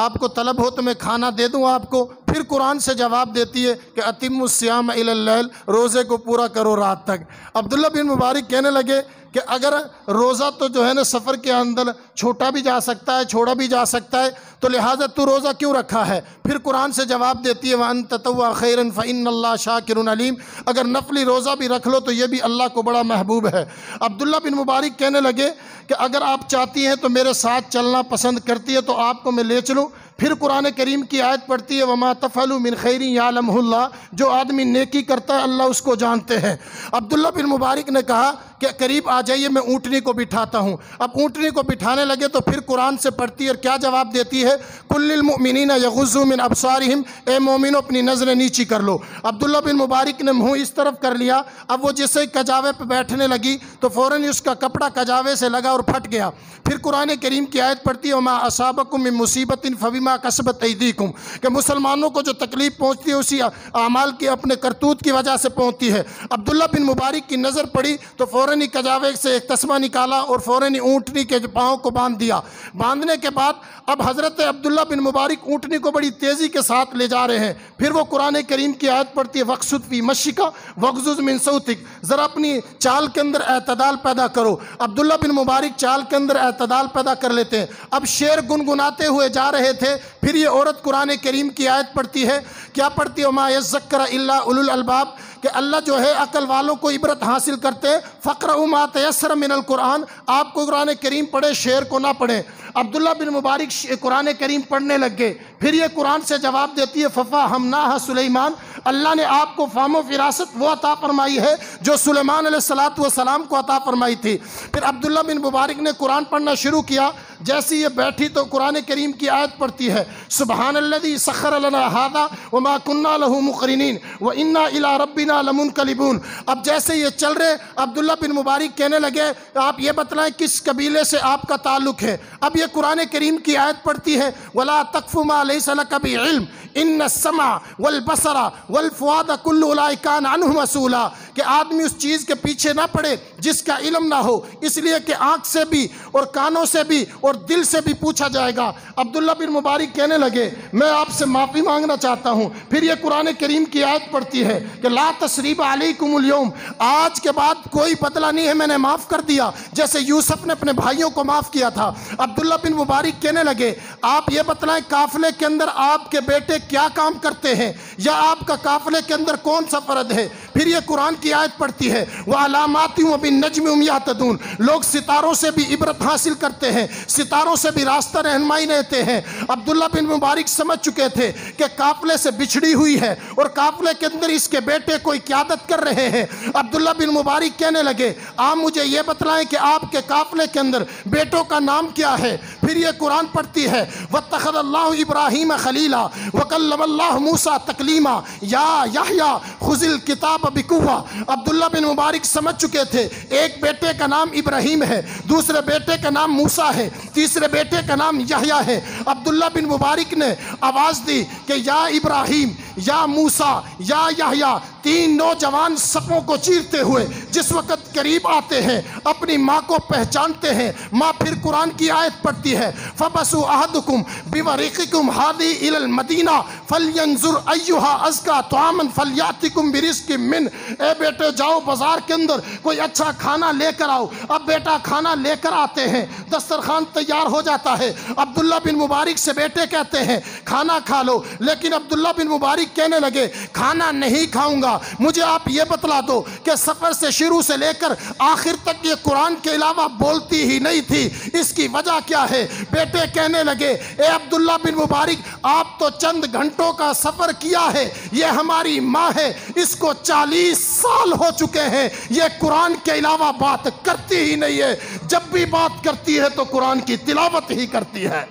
آپ کو طلب ہو تو میں کھانا دے دوں آپ کو؟ پھر قرآن سے جواب دیتی ہے کہ اتم الصیام الی اللیل، روزے کو پورا کرو رات تک۔ عبداللہ بن مبارک کہنے لگے کہ اگر روزہ تو جو ہے نا سفر کے اندر چھوٹا بھی جا سکتا ہے، چھوڑا بھی جا سکتا ہے، تو لہٰذا تو روزہ کیوں رکھا ہے؟ پھر قرآن سے جواب دیتی ہے وَأَن تَطَوَّعَ خَيْرًا فَإِنَّ اللَّهَ شَاكِرٌ عَلِيمٌ، اگر نفلی روزہ بھی رکھ لو تو یہ بھی اللہ کو بڑا محبوب ہے۔ عبداللہ بن مبارک کہنے لگے کہ اگر آپ چاہتی ہیں تو میرے ساتھ چلنا پسند کرتی ہے تو آپ کو میں لے چلوں؟ پھر قرآن کریم کی آیت پڑھتی ہے وَمَا تَفْعَلُوا مِنْ خَيْرٍ يَعْلَمْهُ اللَّهُ، جو آدمی نیکی کرتا ہے اللہ اس کو جانتے ہیں۔ عبداللہ بن مبارک نے کہا کہ قریب آ جائیے میں اونٹنی کو بٹھاتا ہوں۔ اب اونٹنی کو بٹھانے لگے تو پھر قرآن سے پڑھتی ہے اور کیا جواب دیتی ہے قُل لِّلْمُؤْمِنِينَ يَغُضُّوا مِنْ أَبْصَارِهِمْ، اے مومنو اپنی نظریں نیچی کر لو۔ عبداللہ بن مبارک نے منہ اس طرف کر لیا، اب وہ جیسے کجاوے پہ بیٹھنے لگی تو فوراً اس کا کپڑا کجاوے سے لگا اور پھٹ گیا۔ پھر قرآن کریم کی آیت پڑھتی ہے وَمَا أَصَابَكُم مِّن مُّصِيبَةٍ فَبِمَا كَسَبَتْ أَيْدِيكُم، کہ مسلمانوں کو جو تکلیف پہنچتی ہے اسی اعمال کی اپنے کرتوت کی وجہ سے پہنچتی ہے۔ عبداللہ بن مبارک کی نظر پڑی تو فوراً ہی کجاوے سے ایک تسمہ نکالا اور فوراً ہی اونٹنی کے پاؤں کو باندھ دیا۔ باندھنے کے بعد اب حضرت عبداللہ بن مبارک اونٹنی کو بڑی تیزی کے ساتھ لے جا رہے ہیں۔ پھر وہ قرآن کریم کی آیت پڑھتی ہے وَاقْصُدْ فِي مَشْيِكَ وَاغْضُضْ مِن صَوْتِكَ، ذرا اپنی چال کے اندر اعتدال پیدا کرو۔ عبداللہ بن مبارک چال کے اندر اعتدال پیدا کر لیتے ہیں۔ اب شعر گنگناتے ہوئے جا رہے تھے، پھر یہ عورت قرآن کریم کی آیت پڑھتی ہے، کیا پڑھتی ہے وَمَا يَذَّكَّرُ إِلَّا أُولُو الْأَلْبَابِ، کہ اللہ جو ہے عقل والوں کو عبرت حاصل کرتے ہیں۔ فَاقْرَؤُوا مَا تَيَسَّرَ مِنَ الْقُرْآنِ، آپ کو قرآن کریم پڑھے، شعر کو نہ پڑھیں۔ عبداللہ بن مبارک قرآن کریم پڑھنے لگ گئے۔ پھر یہ قرآن سے جواب دیتی ہے فَفَهَّمْنَاهَا سُلَيْمَانَ، اللہ نے آپ کو فہم و فراست وہ عطا فرمائی ہے جو سلیمان علیہ السلام کو عطا فرمائی تھی۔ پھر عبداللہ بن مبارک نے قرآن پڑھنا شروع کیا۔ جیسی یہ بیٹھی تو قرآن کریم کی آیت پڑھتی ہے سبحان الذی سخر لنا ھذا وما كنا له مقرنین وانا الی ربنا لمنقلبون۔ اب جیسے یہ چل رہے عبداللہ بن مبارک کہنے لگے آپ یہ بتلائیں کس قبیلے سے آپ کا تعلق ہے؟ اب یہ قرآن کریم کی آیت پڑھتی ہے ولا تقف ما لیس لک بعلم ان السمع والبصر والفؤاد کل اولئک کان عنہ مسئولا، کہ آدمی اس چیز کے پیچھے نہ پڑے جس کا علم نہ ہو، اس لیے کہ آنکھ سے بھی اور کانوں سے بھی اور دل سے بھی پوچھا جائے گا۔ عبداللہ بن مبارک کہنے لگے میں آپ سے معافی مانگنا چاہتا ہوں۔ پھر یہ قرآن کریم کی آیت پڑھتی ہے کہ لا تثریب علیکم اليوم، آج کے بعد کوئی بدلہ نہیں ہے، میں نے معاف کر دیا جیسے یوسف نے اپنے بھائیوں کو معاف کیا تھا۔ عبداللہ بن مبارک کہنے لگے آپ یہ بتلائیں قافلے کے اندر آپ کے بیٹے کیا کام کرتے ہیں، یا آپ کا قافلے کے اندر کون سا فرد ہے؟ پھر یہ قرآن کی آیت پڑھتی ہے وَعَلَامَاتٍ وَبِالنَّجْمِ هُمْ يَهْتَدُونَ، لوگ ستاروں سے بھی عبرت حاصل کرتے ہیں، ستاروں سے بھی راستہ رہنمائی لیتے ہیں۔ عبداللہ بن مبارک سمجھ چکے تھے کہ قافلے سے بچھڑی ہوئی ہے اور قافلے کے اندر اس کے بیٹے کوئی قیادت کر رہے ہیں۔ عبداللہ بن مبارک کہنے لگے آپ مجھے یہ بتلائیں کہ آپ کے قافلے کے اندر بیٹوں کا نام کیا ہے؟ پھر یہ قرآن پڑھتی ہے وَاتَّخَذَ اللَّهُ إِبْرَاهِيمَ خَلِيلًا وَكَلَّمَ اللَّهُ مُوسَىٰ تَكْلِيمًا یا یحییٰ خُذِ الْکِتَابَ بِقُوَّةٍ۔ عبداللہ بن مبارک سمجھ چکے تھے ایک بیٹے کا نام ابراہیم ہے، دوسرے بیٹے کا نام موسیٰ ہے، تیسرے بیٹے کا نام یحییٰ ہے۔ عبداللہ بن مبارک نے آواز دی کہ یا ابراہیم، یا موسیٰ، یا یحییٰ، تین نوجوان سپوں کو چیرتے ہوئے جس وقت قریب آتے ہیں اپنی ماں کو پہچانتے ہیں۔ ماں پھر قرآن کی آیت پڑھتی ہے فَبَسُوا أَحَدُكُمْ بِوَرِقِكُمْ هَذِهِ إِلَى الْمَدِينَةِ فَلْيَنْظُرْ أَيُّهَا أَزْكَىٰ طَعَامًا فَلْيَأْتِكُمْ بِرِزْقٍ مِّنْهُ۔ اے بیٹے جاؤ بازار کے اندر کوئی اچھا کھانا لے کر آؤ۔ اب بیٹا کھانا لے کر آتے ہیں، دسترخوان تیار ہو جاتا ہے۔ عبداللہ بن مبارک سے بیٹے کہتے ہیں کھانا کھا لو، لیکن عبداللہ بن مبارک کہنے لگے کھانا نہیں کھاؤں گا، مجھے آپ یہ بتلا دو کہ سفر سے شروع سے لے کر آخر تک یہ قرآن کے علاوہ بولتی ہی نہیں تھی، اس کی وجہ کیا ہے؟ بیٹے کہنے لگے اے عبداللہ بن مبارک آپ تو چند گھنٹوں کا سفر کیا ہے، یہ ہماری ماں ہے، اس کو 40 سال ہو چکے ہیں، یہ قرآن کے علاوہ بات کرتی ہی نہیں ہے، جب بھی بات کرتی ہے تو قرآن کی تلاوت ہی کرتی ہے۔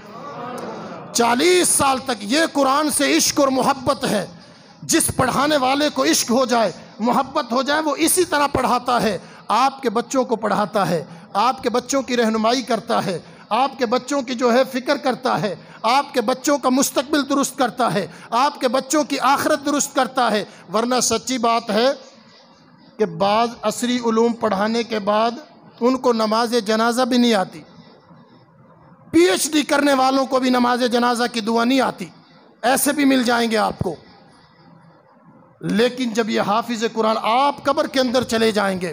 40 سال تک یہ قرآن سے عشق اور محبت ہے۔ جس پڑھانے والے کو عشق ہو جائے، محبت ہو جائے، وہ اسی طرح پڑھاتا ہے، آپ کے بچوں کو پڑھاتا ہے، آپ کے بچوں کی رہنمائی کرتا ہے، آپ کے بچوں کی جو ہے فکر کرتا ہے، آپ کے بچوں کا مستقبل درست کرتا ہے، آپ کے بچوں کی آخرت درست کرتا ہے۔ ورنہ سچی بات ہے کہ بعض عصری علوم پڑھانے کے بعد ان کو نماز جنازہ بھی نہیں آتی، پی ایچ ڈی کرنے والوں کو بھی نماز جنازہ کی دعا نہیں آتی، ایسے بھی مل جائیں گے آپ کو۔ لیکن جب یہ حافظ قرآن آپ قبر کے اندر چلے جائیں گے،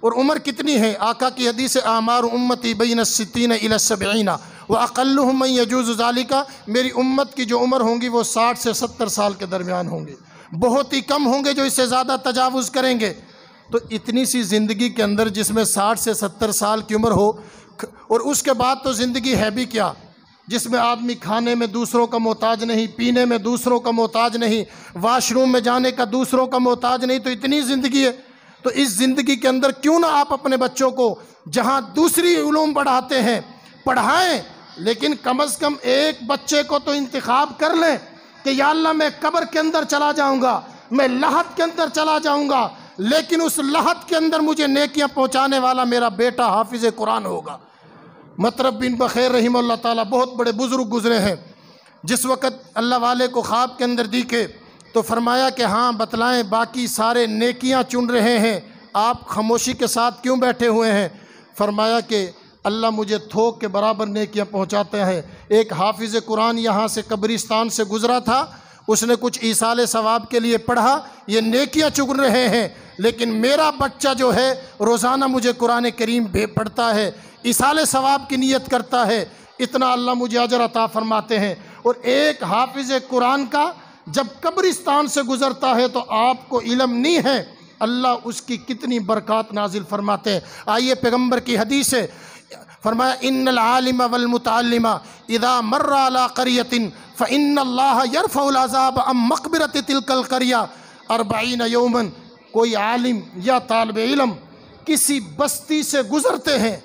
اور عمر کتنی ہے؟ آقا کی حدیث اعمار امتی بین الستین الی السبعین واقلهم من یجوز ذالک، میری امت کی جو عمر ہوں گی وہ 60 سے 70 سال کے درمیان ہوں گے، بہت ہی کم ہوں گے جو اس سے زیادہ تجاوز کریں گے۔ تو اتنی سی زندگی کے اندر جس میں 60 سے 70 سال کی عمر ہو، اور اس کے بعد تو زندگی ہے بھی کیا، جس میں آدمی کھانے میں دوسروں کا محتاج نہیں، پینے میں دوسروں کا محتاج نہیں، واش روم میں جانے کا دوسروں کا محتاج نہیں، تو اتنی زندگی ہے۔ تو اس زندگی کے اندر کیوں نہ آپ اپنے بچوں کو جہاں دوسری علوم پڑھاتے ہیں پڑھائیں، لیکن کم از کم ایک بچے کو تو انتخاب کر لیں کہ یا اللہ میں قبر کے اندر چلا جاؤں گا، میں لحد کے اندر چلا جاؤں گا، لیکن اس لحد کے اندر مجھے نیکیاں پہنچانے والا میرا بیٹا حافظ قرآن ہوگا۔ مطرب بن بخیر رحمہ اللہ تعالیٰ بہت بڑے بزرگ گزرے ہیں، جس وقت اللہ والے کو خواب کے اندر دیکھے تو فرمایا کہ ہاں بتلائیں باقی سارے نیکیاں چن رہے ہیں، آپ خاموشی کے ساتھ کیوں بیٹھے ہوئے ہیں؟ فرمایا کہ اللہ مجھے تھوک کے برابر نیکیاں پہنچاتے ہیں۔ ایک حافظ قرآن یہاں سے قبرستان سے گزرا تھا، اس نے کچھ ایصال ثواب کے لیے پڑھا، یہ نیکیاں چن رہے ہیں، لیکن میرا بچہ جو ہے روزانہ مجھے قرآن کریم پڑھتا ہے، ایصال ثواب کی نیت کرتا ہے، اتنا اللہ مجھے اجر عطا فرماتے ہیں۔ اور ایک حافظ قرآن کا جب قبرستان سے گزرتا ہے تو آپ کو علم نہیں ہے اللہ اس کی کتنی برکات نازل فرماتے ہیں۔ آئیے پیغمبر کی حدیث ہے، فرمایا ان العالم والمتعلم اذا مر على قرية فإن الله يرفع العذاب عن مقبرة تلك القرية 40 يوما۔ کوئی عالم یا طالب علم کسی بستی سے گزرتے ہیں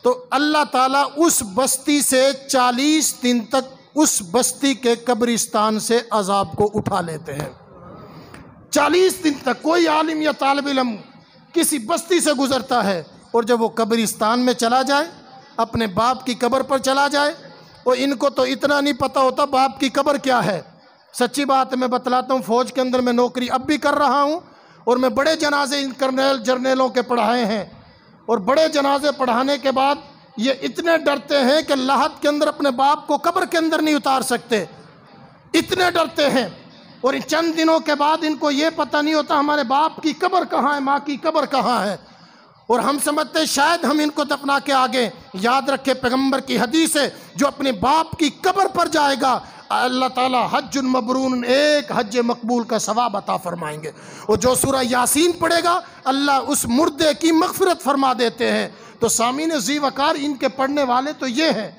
تو اللہ تعالیٰ اس بستی سے 40 دن تک اس بستی کے قبرستان سے عذاب کو اٹھا لیتے ہیں۔ 40 دن تک کوئی عالم یا طالب علم کسی بستی سے گزرتا ہے، اور جب وہ قبرستان میں چلا جائے، اپنے باپ کی قبر پر چلا جائے، اور ان کو تو اتنا نہیں پتہ ہوتا باپ کی قبر کیا ہے۔ سچی بات ہے، میں بتلاتا ہوں، فوج کے اندر میں نوکری اب بھی کر رہا ہوں، اور میں بڑے جنازے ان کرنیل جرنیلوں کے پڑھائے ہیں، اور بڑے جنازے پڑھانے کے بعد یہ اتنے ڈرتے ہیں کہ لاحد کے اندر اپنے باپ کو قبر کے اندر نہیں اتار سکتے، اتنے ڈرتے ہیں۔ اور چند دنوں کے بعد ان کو یہ پتہ نہیں ہوتا ہمارے باپ کی قبر کہاں ہے، ماں کی قبر کہاں ہے، اور ہم سمجھتے ہیں شاید ہم ان کو دفنا کے آگے۔ یاد رکھے پیغمبر کی حدیث ہے، جو اپنے باپ کی قبر پر جائے گا اللہ تعالیٰ حج مبرور، ایک حج مقبول کا ثواب عطا فرمائیں گے، اور جو سورہ یاسین پڑھے گا اللہ اس مردے کی مغفرت فرما دیتے ہیں۔ تو سامعین ذی وقار ان کے پڑھنے والے تو یہ ہیں،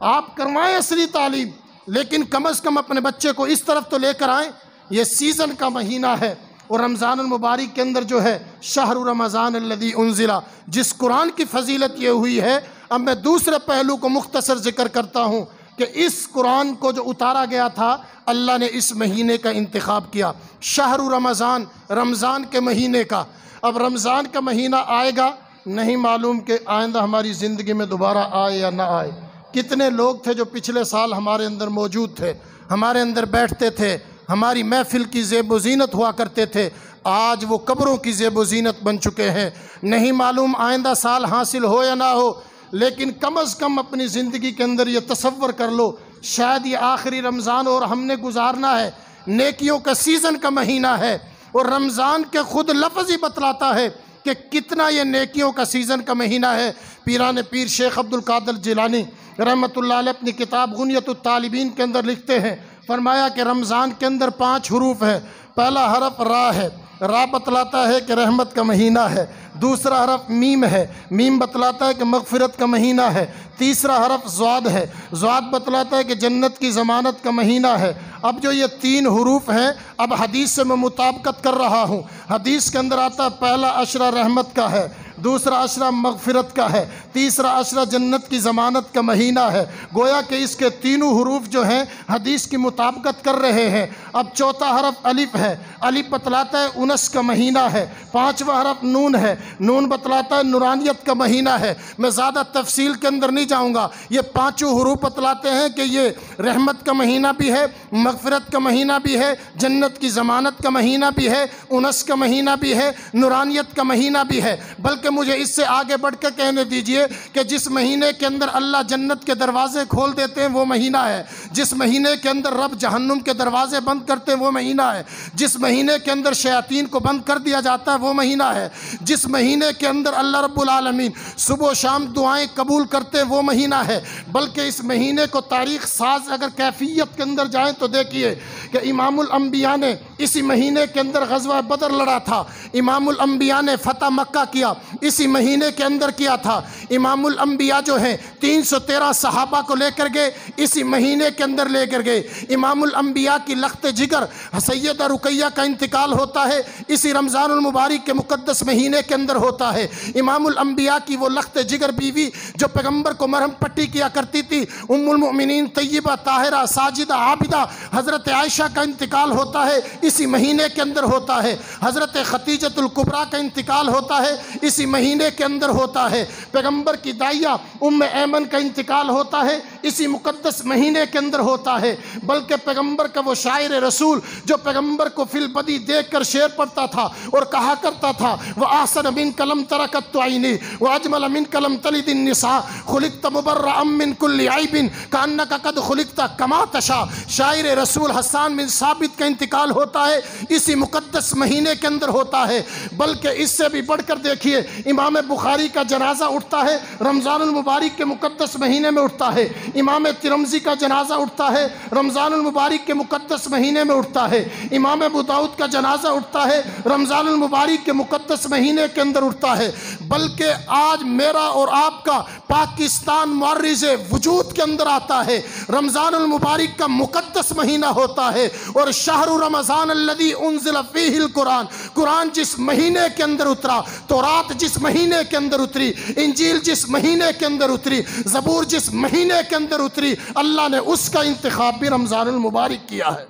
آپ کروائیں اصلی تعلیم، لیکن کم از کم اپنے بچے کو اس طرف تو لے کر آئیں۔ یہ سیزن کا مہینہ ہے، اور رمضان المبارک کے اندر جو ہے شہر رمضان الذی انزل، جس قرآن کی فضیلت یہ ہوئی ہے۔ اب میں دوسرے پہلو کو مختصر ذکر کرتا ہوں کہ اس قرآن کو جو اتارا گیا تھا اللہ نے اس مہینے کا انتخاب کیا، شہر رمضان، رمضان کے مہینے کا۔ اب رمضان کا مہینہ آئے گا نہیں معلوم کہ آئندہ ہماری زندگی میں دوبارہ آئے یا نہ آئے۔ کتنے لوگ تھے جو پچھلے سال ہمارے اندر موجود تھے، ہمارے اندر بیٹھتے تھے، ہماری محفل کی زیب و زینت ہوا کرتے تھے، آج وہ قبروں کی زیب و زینت بن چکے ہیں۔ نہیں معلوم آئندہ سال حاصل ہو یا نہ ہو، لیکن کم از کم اپنی زندگی کے اندر یہ تصور کر لو شاید یہ آخری رمضان اور ہم نے گزارنا ہے۔ نیکیوں کا سیزن کا مہینہ ہے، اور رمضان کے خود لفظ ہی بتلاتا ہے کہ کتنا یہ نیکیوں کا سیزن کا مہینہ ہے۔ پیران پیر شیخ عبد القادر جیلانی رحمۃ اللہ علیہ اپنی کتاب غنیۃ الطالبین کے اندر لکھتے ہیں، فرمایا کہ رمضان کے اندر 5 حروف ہے۔ پہلا حرف را ہے، را بتلاتا ہے کہ رحمت کا مہینہ ہے۔ دوسرا حرف میم ہے، میم بتلاتا ہے کہ مغفرت کا مہینہ ہے۔ تیسرا حرف ضاد ہے، ضاد بتلاتا ہے کہ جنت کی ضمانت کا مہینہ ہے۔ اب جو یہ 3 حروف ہیں، اب حدیث سے میں مطابقت کر رہا ہوں۔ حدیث کے اندر آتا ہے پہلا عشرہ رحمت کا ہے، دوسرا عشرہ مغفرت کا ہے، تیسرا عشرہ جنت کی ضمانت کا مہینہ ہے۔ گویا کہ اس کے تینوں حروف جو ہیں حدیث کی مطابقت کر رہے ہیں۔ اب چوتھا حرف الف ہے، الف بتلاتا ہے انس کا مہینہ ہے۔ پانچواں حرف نون ہے، نون بتلاتا ہے نورانیت کا مہینہ ہے۔ میں زیادہ تفصیل کے اندر نہیں جاؤں گا، یہ 5 حروف بتلاتے ہیں کہ یہ رحمت کا مہینہ بھی ہے، مغفرت کا مہینہ بھی ہے، جنت کی ضمانت کا مہینہ بھی ہے، انس کا مہینہ بھی ہے، نورانیت کا مہینہ بھی ہے۔ بلکہ مجھے اس سے آگے بڑھ کے کہنے دیجئے کہ جس مہینے کے اندر اللہ جنت کے دروازے کھول دیتے ہیں وہ مہینہ ہے، جس مہینے کے اندر رب جہنم کے دروازے بند کرتے ہیں وہ مہینہ ہے، جس مہینے کے اندر شیاطین کو بند کر دیا جاتا ہے وہ مہینہ ہے، جس مہینے کے اندر اللہ رب العالمین صبح و شام دعائیں قبول کرتے ہیں وہ مہینہ ہے۔ بلکہ اس مہینے کو تاریخ ساز اگر کیفیت کے اندر جائیں تو دیکھیے کہ امام الانبیاء نے اسی مہینے کے اندر غزوہ بدر لڑا تھا، امام الانبیاء نے فتح مکہ کیا اسی مہینے کے اندر کیا تھا، امام الانبیاء جو ہیں 313 صحابہ کو لے کر گئے اسی مہینے کے اندر لے کر گئے، امام الانبیاء کی لخت جگر سیدہ رقیہ کا انتقال ہوتا ہے اسی رمضان المبارک کے مقدس مہینے کے اندر ہوتا ہے، امام الانبیاء کی وہ لخت جگر بیوی جو پیغمبر کو مرہم پٹی کیا کرتی تھی ام المؤمنین طیبہ طاہرہ ساجدہ عابدہ حضرت عائشہ کا انتقال ہوتا ہے اسی مہینے کے اندر ہوتا ہے، حضرت خدیجۃ الکبریٰ کا انتقال ہوتا ہے اسی مہینے کے اندر ہوتا ہے، پیغمبر کی دائیہ ام ایمن کا انتقال ہوتا ہے اسی مقدس مہینے کے اندر ہوتا ہے۔ بلکہ پیغمبر کا وہ شاعر رسول جو پیغمبر کو فی البدی دیکھ کر شعر پڑھتا تھا اور کہا کرتا تھا وَأَحْسَنَ مِنْكَ لَمْ تَرَكَتْ عَيْنِي وَأَجْمَلَ مِنْكَ لَمْ تَلِدِ النِّسَاءُ خُلِقْتَ مُبَرَّأً مِنْ كُلِّ عَيْبٍ كَأَنَّكَ قَدْ خُلِقْتَ كَمَا تَشَاءُ۔ شاعر رسول حسان بن ثابت کا انتقال ہوتا ہے اسی مقدس مہینے کے اندر ہوتا ہے۔ بلکہ اس سے بھی بڑھ کر دیکھیے امام بخاری کا جنازہ اٹھتا ہے رمضان المبارک کے مقدس مہینے میں اٹھتا ہے، امام ترمذی کا جنازہ اٹھتا ہے رمضان المبارک کے مقدس مہینے میں اٹھتا ہے، امام ابو داؤد کا جنازہ اٹھتا ہے رمضان المبارک کے مقدس مہینے کے اندر اٹھتا ہے۔ بلکہ آج میرا اور آپ کا پاکستان معرض وجود کے اندر آتا ہے، رمضان المبارک کا مقدس مہینہ ہوتا ہے، اور شہر رمضان الذی انزل فیہ القرآن، قرآن جس مہینے کے اندر اترا، تورات جس مہینے کے اندر اتری، انجیل جس مہینے کے اندر اتری، زبور جس مہینے کے اندر اتری، اللہ نے اس کا انتخاب بھی رمضان المبارک کیا ہے۔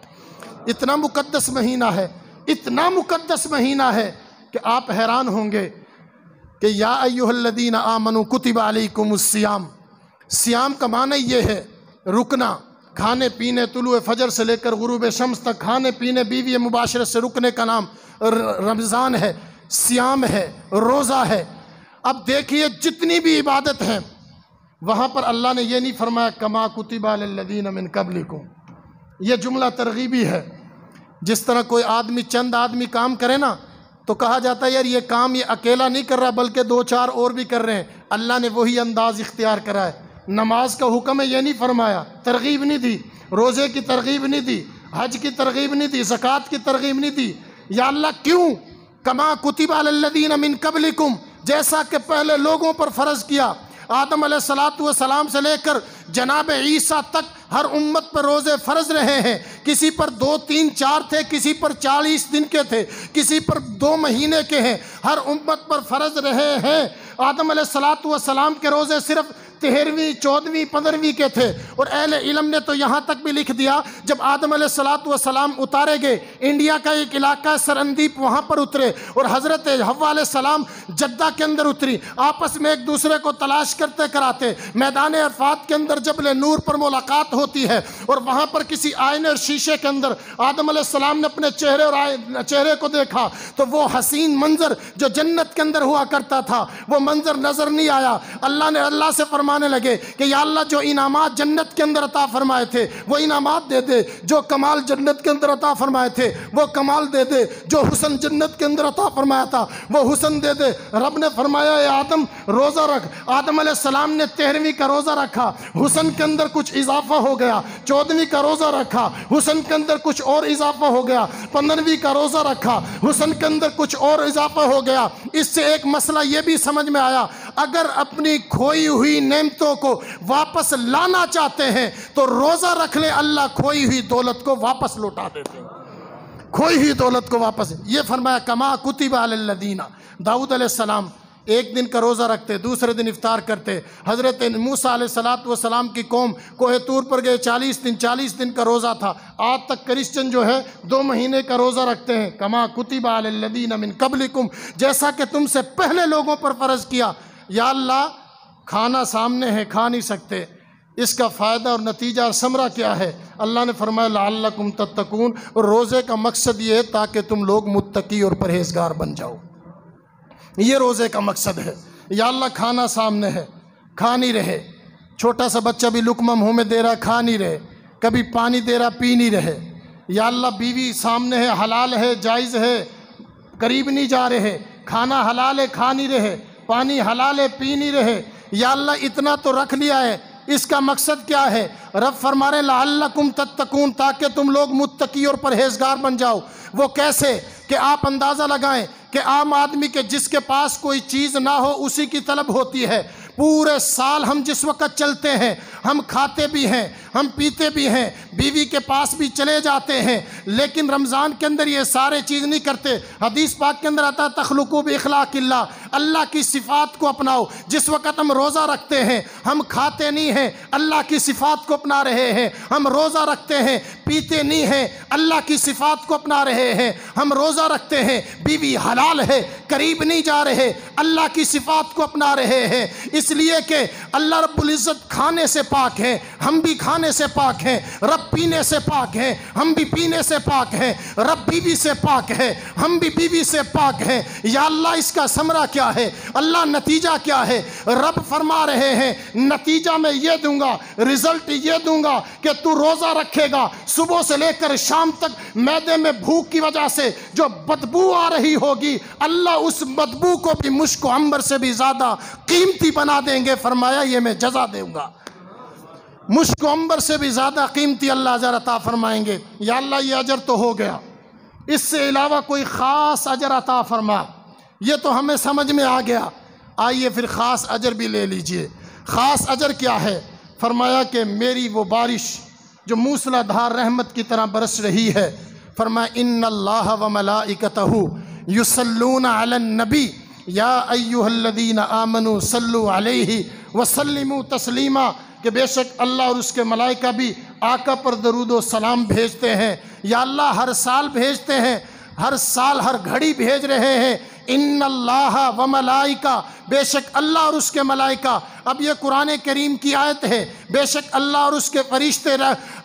اتنا مقدس مہینہ ہے، اتنا مقدس مہینہ ہے کہ آپ حیران ہوں گے کہ یا ایھا الذین آمنوا کتب علیکم الصیام، صیام کا معنی یہ ہے رکنا، کھانے پینے طلوع فجر سے لے کر غروب شمس تک کھانے پینے بیوی مباشرت سے رکنے کا نام رمضان ہے، صیام ہے، روزہ ہے۔ اب دیکھیے جتنی بھی عبادت ہیں وہاں پر اللہ نے یہ نہیں فرمایا کما کتب علی الذین من قبلکم، یہ جملہ ترغیبی ہے۔ جس طرح کوئی آدمی چند آدمی کام کرے نا تو کہا جاتا ہے یار یہ کام یہ اکیلا نہیں کر رہا بلکہ 2-4 اور بھی کر رہے ہیں، اللہ نے وہی انداز اختیار کرا ہے۔ نماز کا حکم ہے یہ نہیں فرمایا، ترغیب نہیں دی، روزے کی ترغیب نہیں دی، حج کی ترغیب نہیں دی، زکوٰۃ کی ترغیب نہیں دی۔ یا اللہ کیوں؟ کما کتب علی الذین من قبلکم، جیسا کہ پہلے لوگوں پر فرض کیا، آدم علیہ السلام سے لے کر جناب عیسیٰ تک ہر امت پر روزے فرض رہے ہیں۔ کسی پر 2 3 4 تھے، کسی پر 40 دن کے تھے، کسی پر 2 مہینے کے ہیں، ہر امت پر فرض رہے ہیں۔ آدم علیہ السلام کے روزے صرف 13ویں 14ویں 15ویں کے تھے، اور اہل علم نے تو یہاں تک بھی لکھ دیا جب آدم علیہ السلام اتارے گئے، انڈیا کا ایک علاقہ سرندیپ وہاں پر اترے اور حضرت حوا علیہ السلام جدہ کے اندر اتری، آپس میں ایک دوسرے کو تلاش کرتے کراتے میدان عرفات کے اندر جبل نور پر ملاقات ہوتی ہے، اور وہاں پر کسی آئینے اور شیشے کے اندر آدم علیہ السلام نے اپنے چہرے کو دیکھا تو وہ حسین منظر جو جنت کے اندر ہوا کرتا تھا وہ منظر نظر نہیں آیا۔ اللہ سے فرمانے لگے کہ یا اللہ جو انعامات جنت کے اندر عطا فرمائے تھے وہ انعامات دے دے، جو کمال جنت کے اندر عطا فرمائے تھے وہ کمال دے دے، جو حسن جنت کے اندر عطا فرمایا تھا وہ حسن دے دے۔ رب نے فرمایا اے آدم روزہ رکھ، آدم علیہ السلام نے 13ویں کا روزہ رکھا، حسن کے اندر کچھ اضافہ ہو گیا، 14ویں کا روزہ رکھا، حسن کے اندر کچھ اور اضافہ ہو گیا، 15ویں کا روزہ رکھا، حسن کے اندر کچھ اور اضافہ ہو گیا۔ اس سے ایک مسئلہ یہ بھی سمجھ میں آیا، اگر اپنی کھوئی ہوئی نعمتوں کو واپس لانا چاہتے ہیں تو روزہ رکھ لیں، اللہ کھوئی ہوئی دولت کو واپس لوٹا دیتے ہیں، کھوئی ہوئی دولت کو واپس۔ یہ فرمایا کما کتب علی الذین، داؤد علیہ السلام ایک دن کا روزہ رکھتے، دوسرے دن افطار کرتے۔ حضرت موسیٰ علیہ السلام کی قوم کوہ طور پر گئے، 40 دن کا روزہ تھا۔ آج تک کرسچن جو ہے 2 مہینے کا روزہ رکھتے ہیں۔ کما کتب علی الذین من قبلکم، جیسا کہ تم سے پہلے لوگوں پر فرض کیا۔ یا اللہ کھانا سامنے ہے، کھا نہیں سکتے، اس کا فائدہ اور نتیجہ اور ثمرہ کیا ہے؟ اللہ نے فرمایا لعلکم تتقون، اور روزے کا مقصد یہ ہے تاکہ تم لوگ متقی اور پرہیزگار بن جاؤ، یہ روزے کا مقصد ہے۔ یا اللہ کھانا سامنے ہے، کھا نہیں رہے، چھوٹا سا بچہ بھی لقمہ منہ میں دے رہا کھا نہیں رہے، کبھی پانی دے رہا پی نہیں رہے۔ یا اللہ بیوی سامنے ہے، حلال ہے، جائز ہے، قریب نہیں جا رہے، کھانا حلال ہے کھا نہیں رہے، پانی حلال ہے پی نہیں رہے۔ یا اللہ اتنا تو رکھ لیا ہے، اس کا مقصد کیا ہے؟ رب فرما رہے لعلکم تتقون، تاکہ تم لوگ متقی اور پرہیزگار بن جاؤ۔ وہ کیسے کہ آپ اندازہ لگائیں کہ عام آدمی کے جس کے پاس کوئی چیز نہ ہو اسی کی طلب ہوتی ہے۔ پورے سال ہم جس وقت چلتے ہیں، ہم کھاتے بھی ہیں، ہم پیتے بھی ہیں، بیوی کے پاس بھی چلے جاتے ہیں، لیکن رمضان کے اندر یہ سارے چیز نہیں کرتے۔ حدیث پاک کے اندر آتا ہے تخلقوا باخلاق اللہ، اللہ کی صفات کو اپناؤ۔ جس وقت ہم روزہ رکھتے ہیں ہم کھاتے نہیں ہیں، اللہ کی صفات کو اپنا رہے ہیں۔ ہم روزہ رکھتے ہیں پیتے نہیں ہیں، اللہ کی صفات کو اپنا رہے ہیں۔ ہم روزہ رکھتے ہیں، بیوی حلال ہے، قریب نہیں جا رہے، اللہ کی صفات کو اپنا رہے ہیں۔ اس لیے کہ اللہ رب العزت کھانے سے پاک ہے، ہم بھی کھانے سے پاک ہیں، رب پینے سے پاک ہے، ہم بھی پینے سے پاک ہیں، رب بیوی سے پاک ہے، ہم بھی بیوی سے پاک ہیں۔ یا اللہ اس کا ثمرہ کیا ہے؟ اللہ نتیجہ کیا ہے؟ رب فرما رہے ہیں نتیجہ میں یہ دوں گا، رزلٹ یہ دوں گا کہ تو روزہ رکھے گا، صبح سے لے کر شام تک معدے میں بھوک کی وجہ سے جو بدبو آ رہی ہوگی، اللہ اس بدبو کو بھی مشک و عنبر سے بھی زیادہ قیمتی بنا دیں گے۔ فرمایا یہ میں جزا دوں گا، مشک و عنبر سے بھی زیادہ قیمتی اللہ اجر عطا فرمائیں گے۔ یا اللہ یہ اجر تو ہو گیا، اس سے علاوہ کوئی خاص اجر عطا فرما، یہ تو ہمیں سمجھ میں آ گیا، آئیے پھر خاص اجر بھی لے لیجئے۔ خاص اجر کیا ہے؟ فرمایا کہ میری وہ بارش جو موسلا دھار رحمت کی طرح برس رہی ہے، فرمایا ان اللہ و ملائکتہ یصلون علی النبی یا ایھا الذین آمنوا صلوا علیہ وسلموا تسلیما، کہ بے شک اللہ اور اس کے ملائکہ بھی آقا پر درود و سلام بھیجتے ہیں۔ یا اللہ ہر سال بھیجتے ہیں، ہر سال ہر گھڑی بھیج رہے ہیں۔ ان اللہ و ملائکہ، بے شک اللہ اور اس کے ملائکہ، اب یہ قرآن کریم کی آیت ہے، بے شک اللہ اور اس کے فرشتے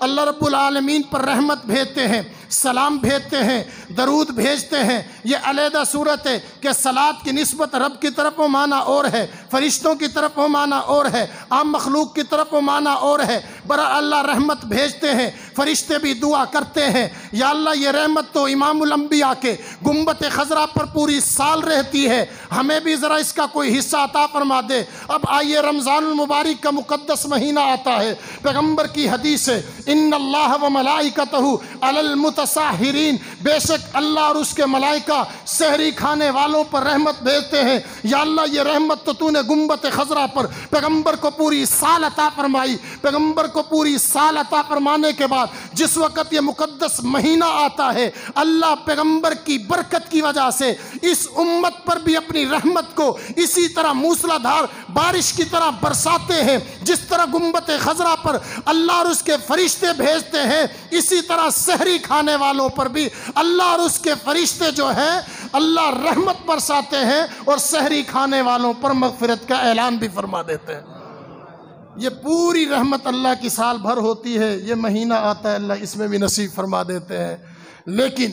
اللہ رب العالمین پر رحمت بھیجتے ہیں، سلام بھیجتے ہیں، درود بھیجتے ہیں۔ یہ علیحدہ صورت ہے کہ صلاۃ کی نسبت رب کی طرف وہ معنی اور ہے، فرشتوں کی طرف وہ معنی اور ہے، عام مخلوق کی طرف وہ معنی اور ہے۔ برا اللہ رحمت بھیجتے ہیں، فرشتے بھی دعا کرتے ہیں، یا اللہ یہ رحمت تو امام الانبیاء کے گنبد خضرا پر پوری سال رہتی ہے، ہمیں بھی ذرا اس کا کوئی حصہ عطا فرما دے۔ اب آئیے رمضان المبارک کا مقدس مہینہ آتا ہے، پیغمبر کی حدیث ہے، ان اللہ و ملائکتہ علی المتساحرین، بے شک اللہ اور اس کے ملائکہ سحری کھانے والوں پر رحمت بھیجتے ہیں۔ یا اللہ یہ رحمت تو نے گنبد خضرا پر پیغمبر کو پوری سال عطا فرمائی۔ پیغمبر کو پوری سال عطا فرمانے کے بعد جس وقت یہ مقدس مہینہ آتا ہے، اللہ پیغمبر کی برکت کی وجہ سے اس امت پر بھی اپنی رحمت کو اسی طرح موسلا دھار بارش کی طرح برساتے ہیں۔ جس طرح گنبد خضرا پر اللہ اور اس کے فرشتے بھیجتے ہیں، اسی طرح سحری کھانے والوں پر بھی اللہ اور اس کے فرشتے جو ہیں اللہ رحمت برساتے ہیں، اور سحری کھانے والوں پر مغفرت کا اعلان بھی فرما دیتے ہیں۔ یہ پوری رحمت اللہ کی سال بھر ہوتی ہے، یہ مہینہ آتا ہے اللہ اس میں بھی نصیب فرما دیتے ہیں۔ لیکن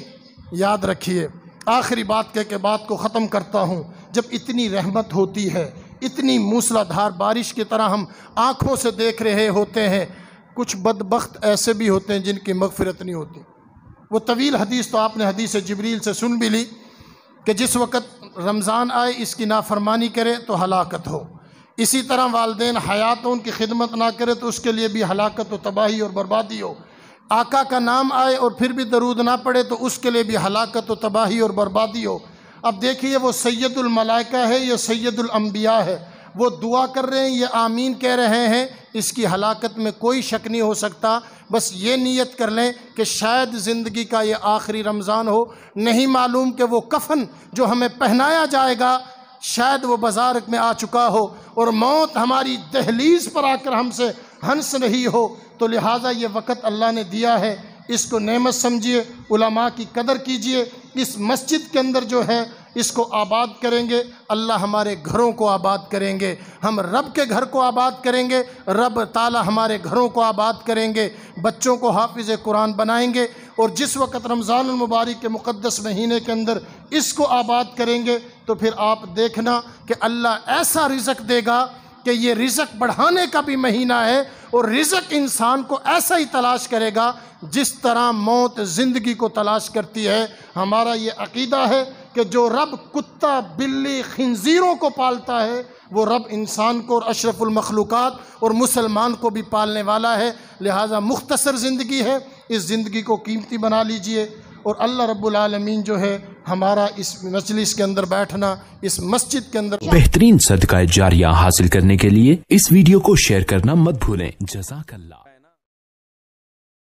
یاد رکھیے، آخری بات کہہ کے بات کو ختم کرتا ہوں، جب اتنی رحمت ہوتی ہے، اتنی موسلا دھار بارش کی طرح ہم آنکھوں سے دیکھ رہے ہوتے ہیں، کچھ بدبخت ایسے بھی ہوتے ہیں جن کی مغفرت نہیں ہوتی۔ وہ طویل حدیث تو آپ نے حدیث جبریل سے سن بھی لی کہ جس وقت رمضان آئے اس کی نافرمانی کرے تو ہلاکت ہو، اسی طرح والدین حیات ان کی خدمت نہ کرے تو اس کے لیے بھی ہلاکت و تباہی اور بربادی ہو، آقا کا نام آئے اور پھر بھی درود نہ پڑے تو اس کے لیے بھی ہلاکت و تباہی اور بربادی ہو۔ اب دیکھیے وہ سید الملائکہ ہے، یہ سید الانبیاء ہے، وہ دعا کر رہے ہیں، یہ آمین کہہ رہے ہیں، اس کی ہلاکت میں کوئی شک نہیں ہو سکتا۔ بس یہ نیت کر لیں کہ شاید زندگی کا یہ آخری رمضان ہو، نہیں معلوم کہ وہ کفن جو ہمیں پہنایا جائے گا شاید وہ بازار میں آ چکا ہو، اور موت ہماری دہلیز پر آ کر ہم سے ہنس رہی ہو۔ تو لہٰذا یہ وقت اللہ نے دیا ہے، اس کو نعمت سمجھیے، علماء کی قدر کیجئے۔ اس مسجد کے اندر جو ہے اس کو آباد کریں گے، اللہ ہمارے گھروں کو آباد کریں گے، ہم رب کے گھر کو آباد کریں گے، رب تعالی ہمارے گھروں کو آباد کریں گے، بچوں کو حافظ قرآن بنائیں گے، اور جس وقت رمضان المبارک کے مقدس مہینے کے اندر اس کو آباد کریں گے تو پھر آپ دیکھنا کہ اللہ ایسا رزق دے گا کہ یہ رزق بڑھانے کا بھی مہینہ ہے، اور رزق انسان کو ایسا ہی تلاش کرے گا جس طرح موت زندگی کو تلاش کرتی ہے۔ ہمارا یہ عقیدہ ہے کہ جو رب کتا، بلی، خنزیروں کو پالتا ہے، وہ رب انسان کو اور اشرف المخلوقات اور مسلمان کو بھی پالنے والا ہے۔ لہٰذا مختصر زندگی ہے، اس زندگی کو قیمتی بنا لیجئے، اور اللہ رب العالمین جو ہے ہمارا اس مجلس کے اندر بیٹھنا، اس مسجد کے اندر بہترین صدقہ جاریہ حاصل کرنے کے لیے اس ویڈیو کو شیئر کرنا مت بھولیں۔ جزاک اللہ۔